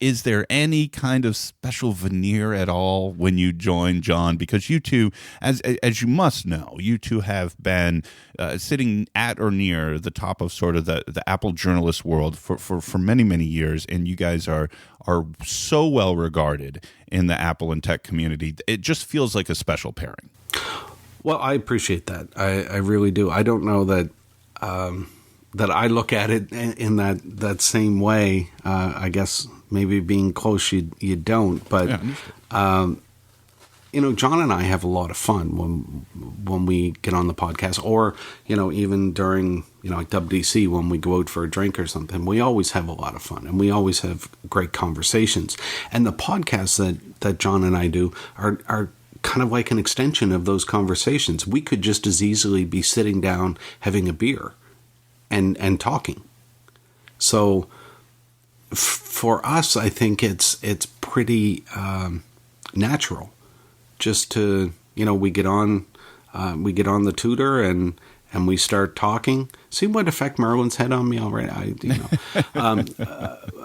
Is there any kind of special veneer at all when you join John? Because you two, as you must know, you two have been sitting at or near the top of sort of the Apple journalist world for many, many years, and you guys are so well regarded in the Apple and tech community. It just feels like a special pairing. Well, I appreciate that. I really do. I don't know that that I look at it in that same way. I guess maybe being close, you don't. But John and I have a lot of fun when we get on the podcast, or even during like WDC when we go out for a drink or something. We always have a lot of fun, and we always have great conversations. And the podcasts that John and I do are kind of like an extension of those conversations. We could just as easily be sitting down having a beer and talking. So for us, I think it's pretty natural just to, we get on the tutor and we start talking. See what effect Merlin's had on me already.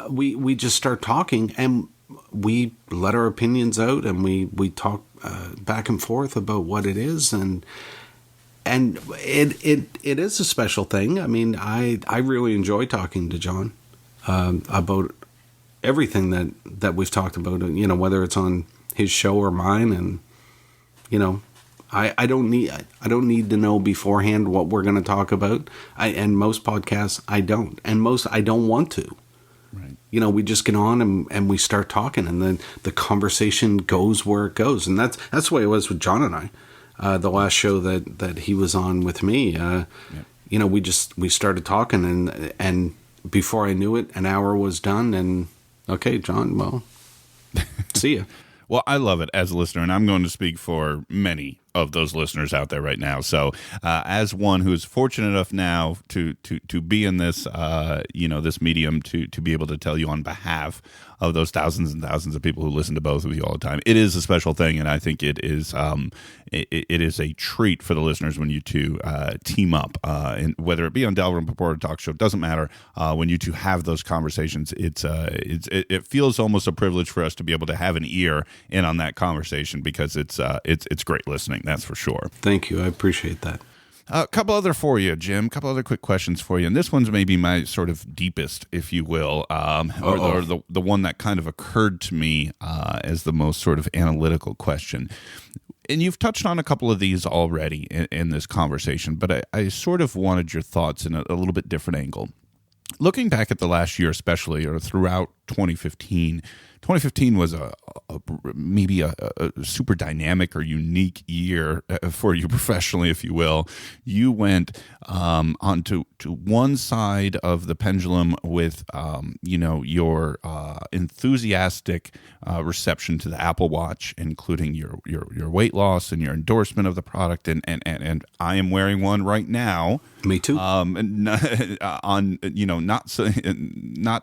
We just start talking, and we let our opinions out, and we talk back and forth about what it is, and it is a special thing. I mean, I really enjoy talking to John about everything that we've talked about, whether it's on his show or mine, and I don't need to know beforehand what we're going to talk about. And most podcasts I don't, and most I don't want to. Right. We just get on and we start talking, and then the conversation goes where it goes. And that's the way it was with John and I. The last show that he was on with me, we started talking, and before I knew it, an hour was done, and okay, John, well, see ya. Well, I love it as a listener, and I'm going to speak for many of those listeners out there right now. So, as one who is fortunate enough now to be in this, this medium, to be able to tell you on behalf of those thousands and thousands of people who listen to both of you all the time, it is a special thing, and I think it is it is a treat for the listeners when you two team up, and whether it be on Dalrymple or Talk Show, it doesn't matter. When you two have those conversations, it feels almost a privilege for us to be able to have an ear in on that conversation, because it's great listening. That's for sure. Thank you. I appreciate that. A couple other for you, Jim. A couple other quick questions for you. And this one's maybe my sort of deepest, if you will, or the one that kind of occurred to me as the most sort of analytical question. And you've touched on a couple of these already in this conversation, but I sort of wanted your thoughts in a little bit different angle. Looking back at the last year, especially, or throughout 2015 was maybe a super dynamic or unique year for you professionally, if you will. You went onto one side of the pendulum with your enthusiastic reception to the Apple Watch, including your weight loss and your endorsement of the product, and I am wearing one right now. Me too. Not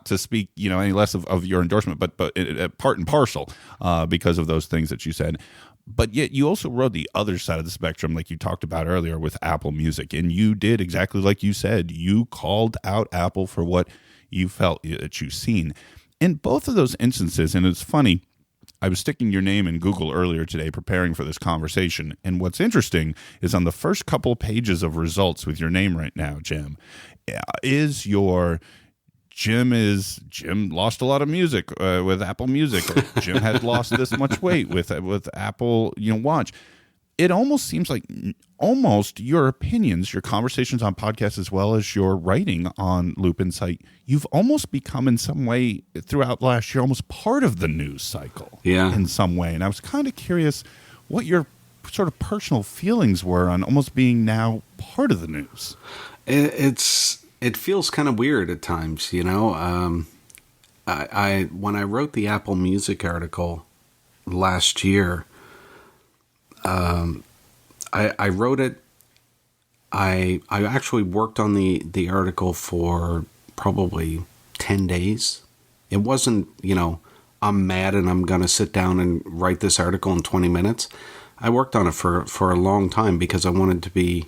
to speak any less of your endorsement, but part and parcel because of those things that you said. But yet you also rode the other side of the spectrum, like you talked about earlier with Apple Music, and you did exactly like you said. You called out Apple for what you felt that you've seen in both of those instances. And it's funny, I was sticking your name in Google earlier today preparing for this conversation, and what's interesting is on the first couple pages of results with your name right now, Jim, is your Jim lost a lot of music with Apple Music, or Jim had lost this much weight with Apple Watch. It almost seems like your opinions, your conversations on podcasts, as well as your writing on Loop Insight, you've almost become in some way throughout last year almost part of the news cycle in some way. And I was kind of curious what your sort of personal feelings were on almost being now part of the news. It's it feels kind of weird at times, you know. I when I wrote the Apple Music article last year, I wrote it. I actually worked on the article for probably 10 days. It wasn't, you know, I'm mad and I'm going to sit down and write this article in 20 minutes. I worked on it for a long time because I wanted to be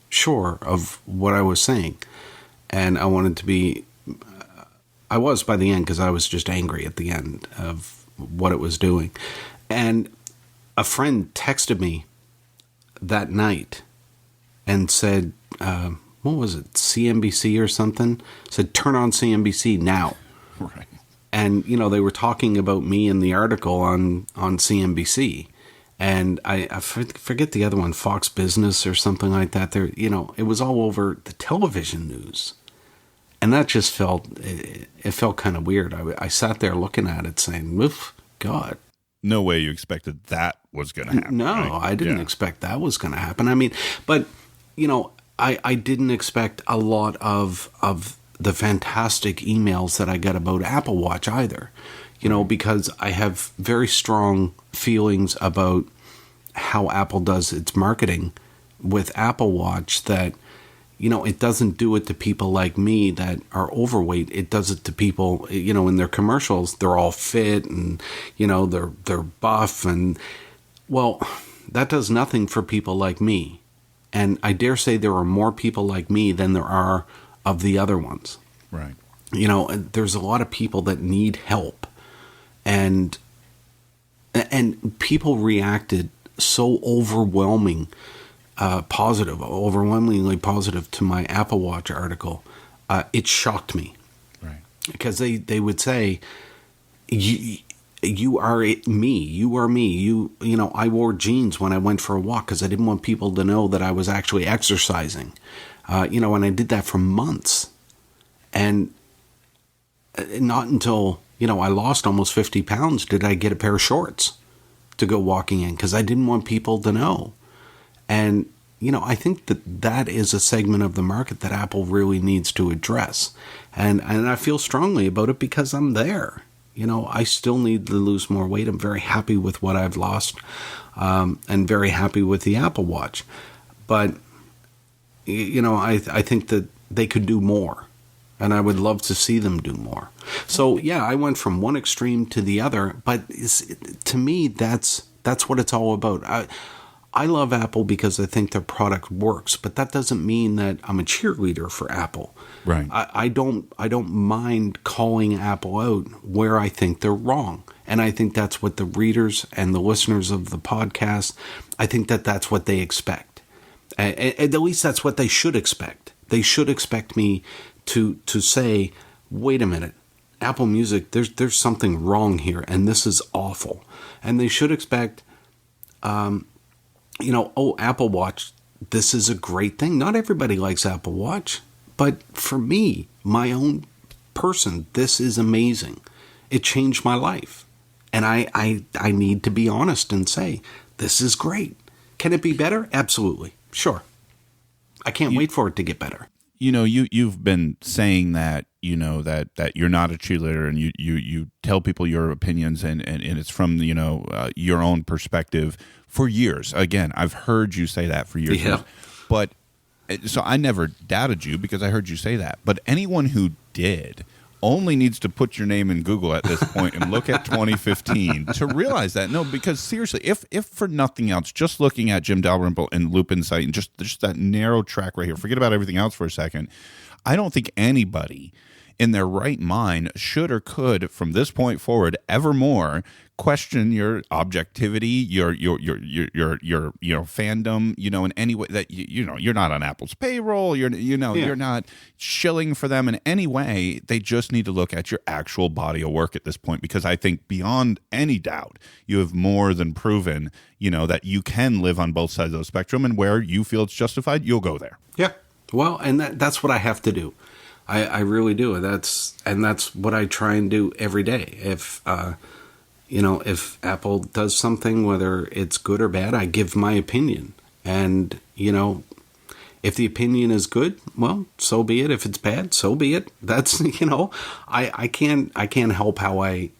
sure of what I was saying. And I wanted to be, I was by the end because I was just angry at the end of what it was doing. And a friend texted me that night and said, what was it, CNBC or something? Said, turn on CNBC now. Right. And, you know, they were talking about me in the article on CNBC. And I forget the other one, Fox Business or something like that. There, you know, it was all over the television news. And that just it felt kind of weird. I sat there looking at it saying, oof, God. No way you expected that was going to happen. No, right? I didn't expect that was going to happen. I mean, but, you know, I didn't expect a lot of the fantastic emails that I got about Apple Watch either, you know, because I have very strong feelings about how Apple does its marketing with Apple Watch, that, you know, it doesn't do it to people like me that are overweight. It does it to people, you know, in their commercials, they're all fit and, you know, they're buff, and, well, that does nothing for people like me. And I dare say there are more people like me than there are of the other ones. Right. You know, there's a lot of people that need help, and people reacted so overwhelmingly positive to my Apple Watch article. It shocked me. Right. Because they would say, you are me. You are me. You know, I wore jeans when I went for a walk because I didn't want people to know that I was actually exercising. You know, and I did that for months. And not until, you know, I lost almost 50 pounds did I get a pair of shorts to go walking in, because I didn't want people to know. And, you know, I think that is a segment of the market that Apple really needs to address. And I feel strongly about it because I'm there. You know, I still need to lose more weight. I'm very happy with what I've lost, and very happy with the Apple Watch. But, you know, I think that they could do more, and I would love to see them do more. So, yeah, I went from one extreme to the other, but to me, that's what it's all about. I love Apple because I think their product works, but that doesn't mean that I'm a cheerleader for Apple. Right. I don't mind calling Apple out where I think they're wrong. And I think that's what the readers and the listeners of the podcast, I think that's what they expect. At least that's what they should expect. They should expect me to say, wait a minute, Apple Music, there's something wrong here, and this is awful. And they should expect, you know, oh, Apple Watch, this is a great thing. Not everybody likes Apple Watch, but for me, my own person, this is amazing. It changed my life. And I need to be honest and say, this is great. Can it be better? Absolutely. Sure. I can't wait for it to get better. You know, you've been saying that, you know, that you're not a cheerleader, and you tell people your opinions, and it's from, you know, your own perspective for years. Again, I've heard you say that for years. Yeah. But so I never doubted you because I heard you say that. But anyone who did only needs to put your name in Google at this point and look at 2015 to realize that. No, because seriously, if for nothing else, just looking at Jim Dalrymple and Loop Insight and just that narrow track right here, forget about everything else for a second, I don't think anybody in their right mind should or could, from this point forward, evermore question your objectivity, your fandom, you know, in any way that you know you're not on Apple's payroll, you're not shilling for them in any way. They just need to look at your actual body of work at this point, because I think beyond any doubt you have more than proven, you know, that you can live on both sides of the spectrum, and where you feel it's justified, you'll go there. Yeah. Well, and that's what I have to do. I really do. That's what I try and do every day. If you know, if Apple does something, whether it's good or bad, I give my opinion. And, you know, If the opinion is good, well, so be it. If it's bad, so be it. That's, I can't help how I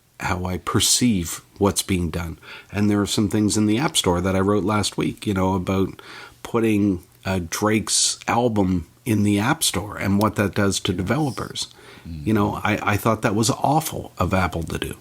perceive what's being done. And there are some things in the App Store that I wrote last week, about putting Drake's album in the App Store and what that does to developers. I thought that was awful of Apple to do.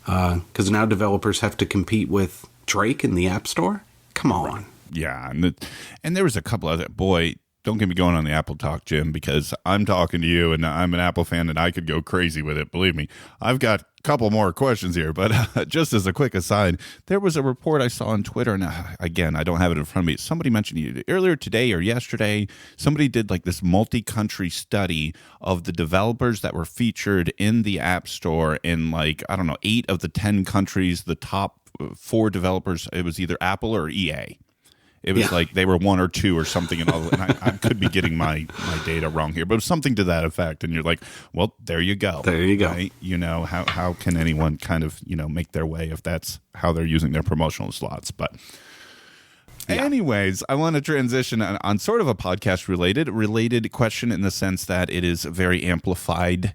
Because now developers have to compete with Drake in the App Store? Come on. Yeah, and there was a couple other, boy, don't get me going on the Apple talk, Jim, because I'm talking to you and I'm an Apple fan and I could go crazy with it. Believe me, I've got a couple more questions here, but just as a quick aside, there was a report I saw on Twitter, and again, I don't have it in front of me. Somebody mentioned earlier today or yesterday, somebody did like this multi-country study of the developers that were featured in the App Store in 8 of the 10 countries, the top 4 developers, it was either Apple or EA. It was like they were 1 or 2 or something, and I could be getting my data wrong here, but it was something to that effect. And you're like, well, there you go. There you go. Right? How can anyone kind of make their way if that's how they're using their promotional slots? But anyways, I want to transition on sort of a podcast related question in the sense that it is very amplified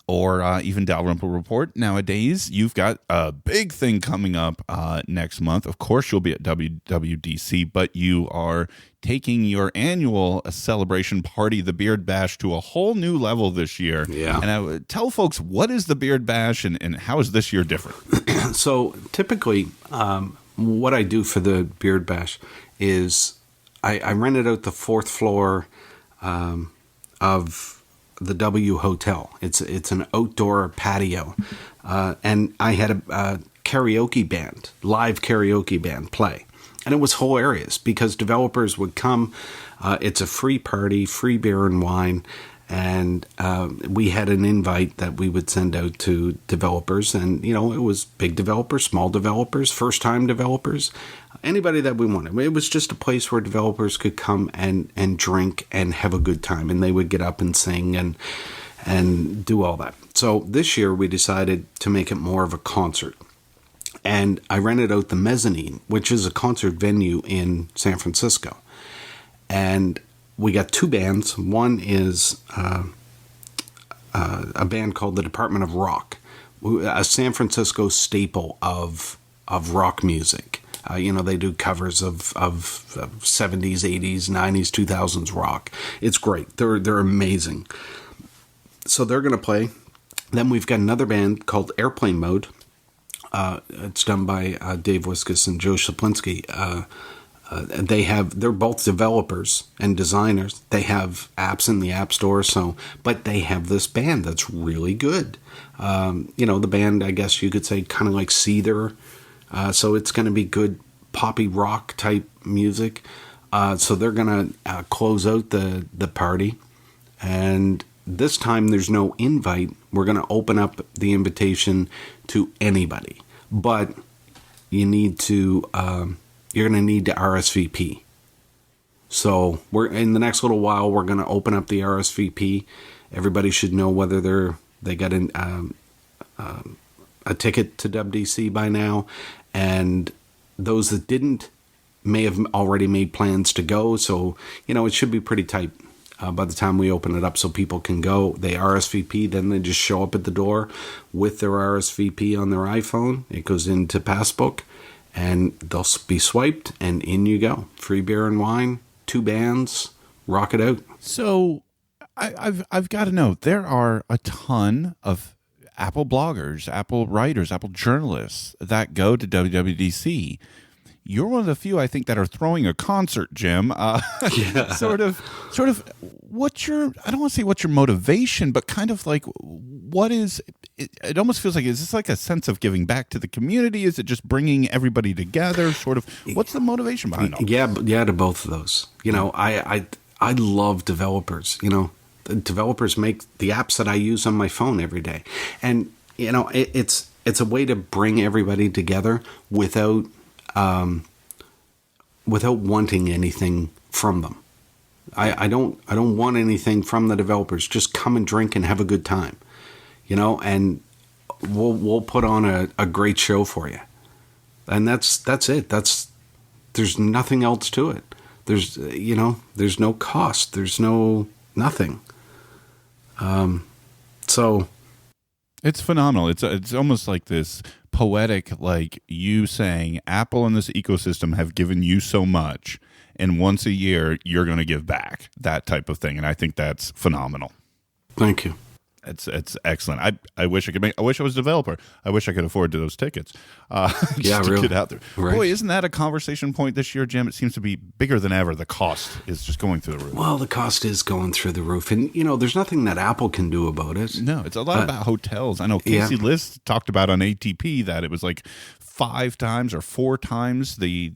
or even Dalrymple Report nowadays. You've got a big thing coming up next month. Of course, you'll be at WWDC, but you are taking your annual celebration party, the Beard Bash, to a whole new level this year. Yeah. And I would tell folks, what is the Beard Bash and how is this year different? So typically, what I do for the Beard Bash is I rented out the 4th floor of the W Hotel. It's an outdoor patio, and I had a karaoke band, live karaoke band play, and it was hilarious because developers would come. It's a free party, free beer and wine. And we had an invite that we would send out to developers. And, it was big developers, small developers, first-time developers, anybody that we wanted. It was just a place where developers could come and drink and have a good time. And they would get up and sing and do all that. So this year we decided to make it more of a concert. And I rented out the Mezzanine, which is a concert venue in San Francisco. And we got 2 bands. One is a band called the Department of Rock, a San Francisco staple of rock music. They do covers of 70s, 80s, 90s, 2000s rock. It's great. They're amazing. So they're going to play. Then we've got another band called Airplane Mode. It's done by Dave Wiskus and Joe Szaplinski. They're both developers and designers. They have apps in the App Store, but they have this band that's really good. The band, I guess you could say, kind of like Seether. So it's going to be good poppy rock type music. So they're going to close out the party. And this time there's no invite. We're going to open up the invitation to anybody. But you need to... you're going to need to RSVP. So we're in the next little while, we're going to open up the RSVP. Everybody should know whether they got a ticket to WDC by now. And those that didn't may have already made plans to go. So, it should be pretty tight by the time we open it up so people can go. They RSVP, then they just show up at the door with their RSVP on their iPhone. It goes into Passbook. And they'll be swiped, and in you go. Free beer and wine, 2 bands, rock it out. So I've got to know, there are a ton of Apple bloggers, Apple writers, Apple journalists that go to WWDC. You're one of the few, I think, that are throwing a concert, Jim. Sort of. What's your? I don't want to say what's your motivation, but kind of like, what is? It almost feels like, is this like a sense of giving back to the community? Is it just bringing everybody together? Sort of. What's the motivation behind all? Yeah, to both of those. I love developers. Developers make the apps that I use on my phone every day, and it's a way to bring everybody together without wanting anything from them. I don't want anything from the developers. Just come and drink and have a good time, and we'll put on a great show for you. And that's it. There's nothing else to it. There's there's no cost. There's no nothing. So it's phenomenal. It's almost like this poetic, like you saying Apple and this ecosystem have given you so much, and once a year you're going to give back, that type of thing. And I think that's phenomenal. Thank you. It's excellent. I wish I wish I was a developer. I wish I could afford those tickets. Yeah, to really. get out there. Right. Boy, isn't that a conversation point this year, Jim? It seems to be bigger than ever. The cost is just going through the roof. Well, the cost is going through the roof, and there's nothing that Apple can do about it. No, it's a lot about hotels. I know Casey List talked about on ATP that it was like 5 times or 4 times the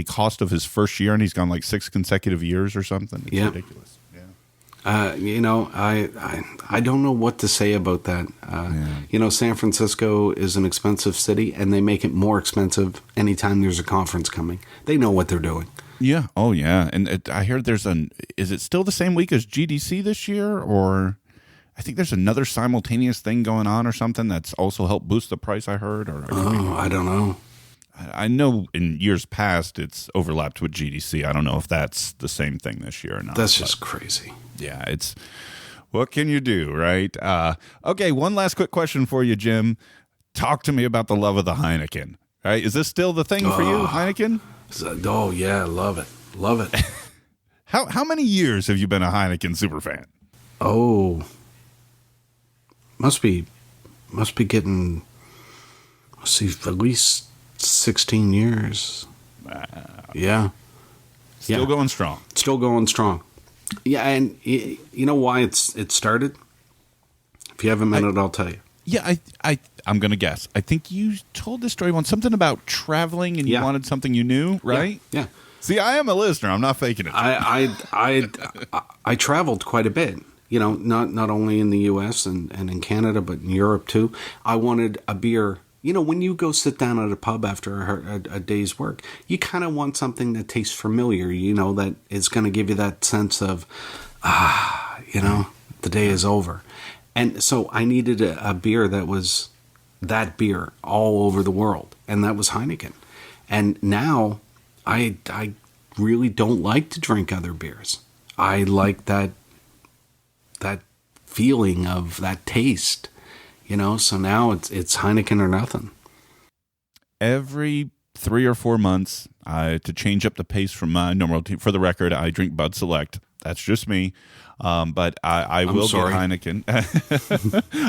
cost of his first year, and he's gone like 6 consecutive years or something. It's ridiculous. I don't know what to say about that. San Francisco is an expensive city, and they make it more expensive anytime there's a conference coming. They know what they're doing. Yeah. Oh, yeah. And I heard is it still the same week as GDC this year? Or I think there's another simultaneous thing going on or something that's also helped boost the price, I heard. I don't know. I know in years past it's overlapped with GDC. I don't know if that's the same thing this year or not. That's just crazy. Yeah, it's what can you do, right? Okay, one last quick question for you, Jim. Talk to me about the love of the Heineken. Right? Is this still the thing for you, Heineken? Oh yeah, love it. How many years have you been a Heineken superfan? Oh, must be getting. Let's see, at least 16 years. Wow. Yeah. Still going strong. Still going strong. Yeah, and you know why it started? If you have a minute, I'll tell you. Yeah, I'm going to guess. I think you told this story once, something about traveling and you wanted something you knew, right? Yeah. See, I am a listener. I'm not faking it. I traveled quite a bit. Not only in the U.S. and in Canada, but in Europe too. I wanted a beer. When you go sit down at a pub after a day's work, you kind of want something that tastes familiar, that is going to give you that sense of, the day is over. And so I needed a beer that was that beer all over the world, and that was Heineken. And now I really don't like to drink other beers. I like that feeling of that taste. So now it's Heineken or nothing. Every 3 or 4 months, to change up the pace from my normal. For the record, I drink Bud Select. That's just me. But I will get Heineken.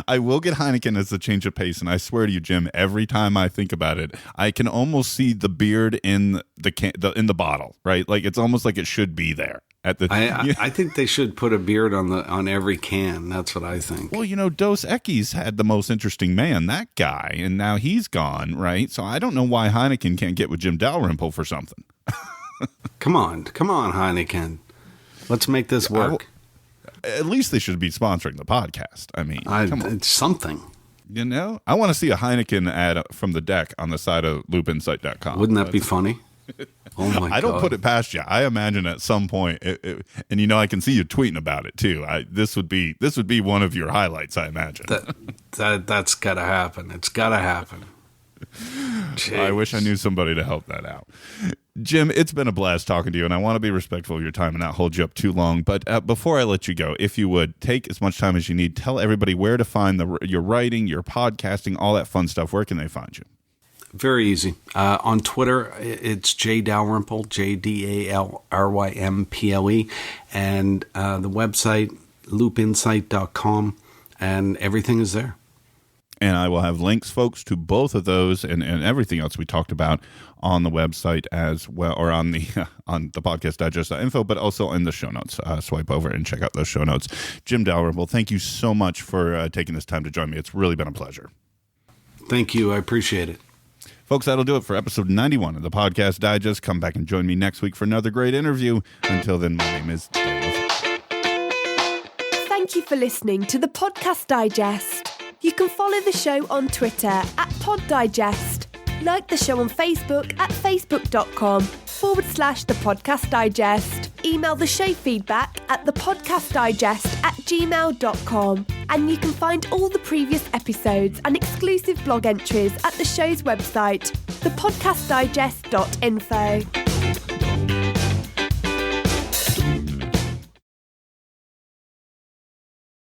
I will get Heineken as a change of pace, and I swear to you, Jim, every time I think about it, I can almost see the beard in the bottle. Right, like it's almost like it should be there. I think they should put a beard on every can. That's what I think. Well, Dos Equis had the most interesting man, that guy, and now he's gone, right? So I don't know why Heineken can't get with Jim Dalrymple for something. Come on, Heineken. Let's make this work. At least they should be sponsoring the podcast. I mean, come on. It's something. I want to see a Heineken ad from the deck on the side of loopinsight.com. Wouldn't that be funny? Oh my God. I don't put it past you. I imagine at some point, and I can see you tweeting about it too. This would be one of your highlights, I imagine. That's gotta happen. It's gotta happen. Jeez. I wish I knew somebody to help that out. Jim, it's been a blast talking to you, and I want to be respectful of your time and not hold you up too long. But before I let you go, if you would, take as much time as you need. Tell everybody where to find your writing, your podcasting, all that fun stuff. Where can they find you? Very easy. On Twitter, it's J Dalrymple, JDALRYMPLE, and the website, loopinsight.com, and everything is there. And I will have links, folks, to both of those and everything else we talked about on the website as well, or on the podcast digest.info, but also in the show notes. Swipe over and check out those show notes. Jim Dalrymple, thank you so much for taking this time to join me. It's really been a pleasure. Thank you. I appreciate it. Folks, that'll do it for episode 91 of the Podcast Digest. Come back and join me next week for another great interview. Until then, my name is Dave. Thank you for listening to the Podcast Digest. You can follow the show on Twitter at Pod Digest. Like the show on Facebook at facebook.com/The Podcast Digest. Email the show feedback at thepodcastdigest@gmail.com. And you can find all the previous episodes and exclusive blog entries at the show's website, thepodcastdigest.info.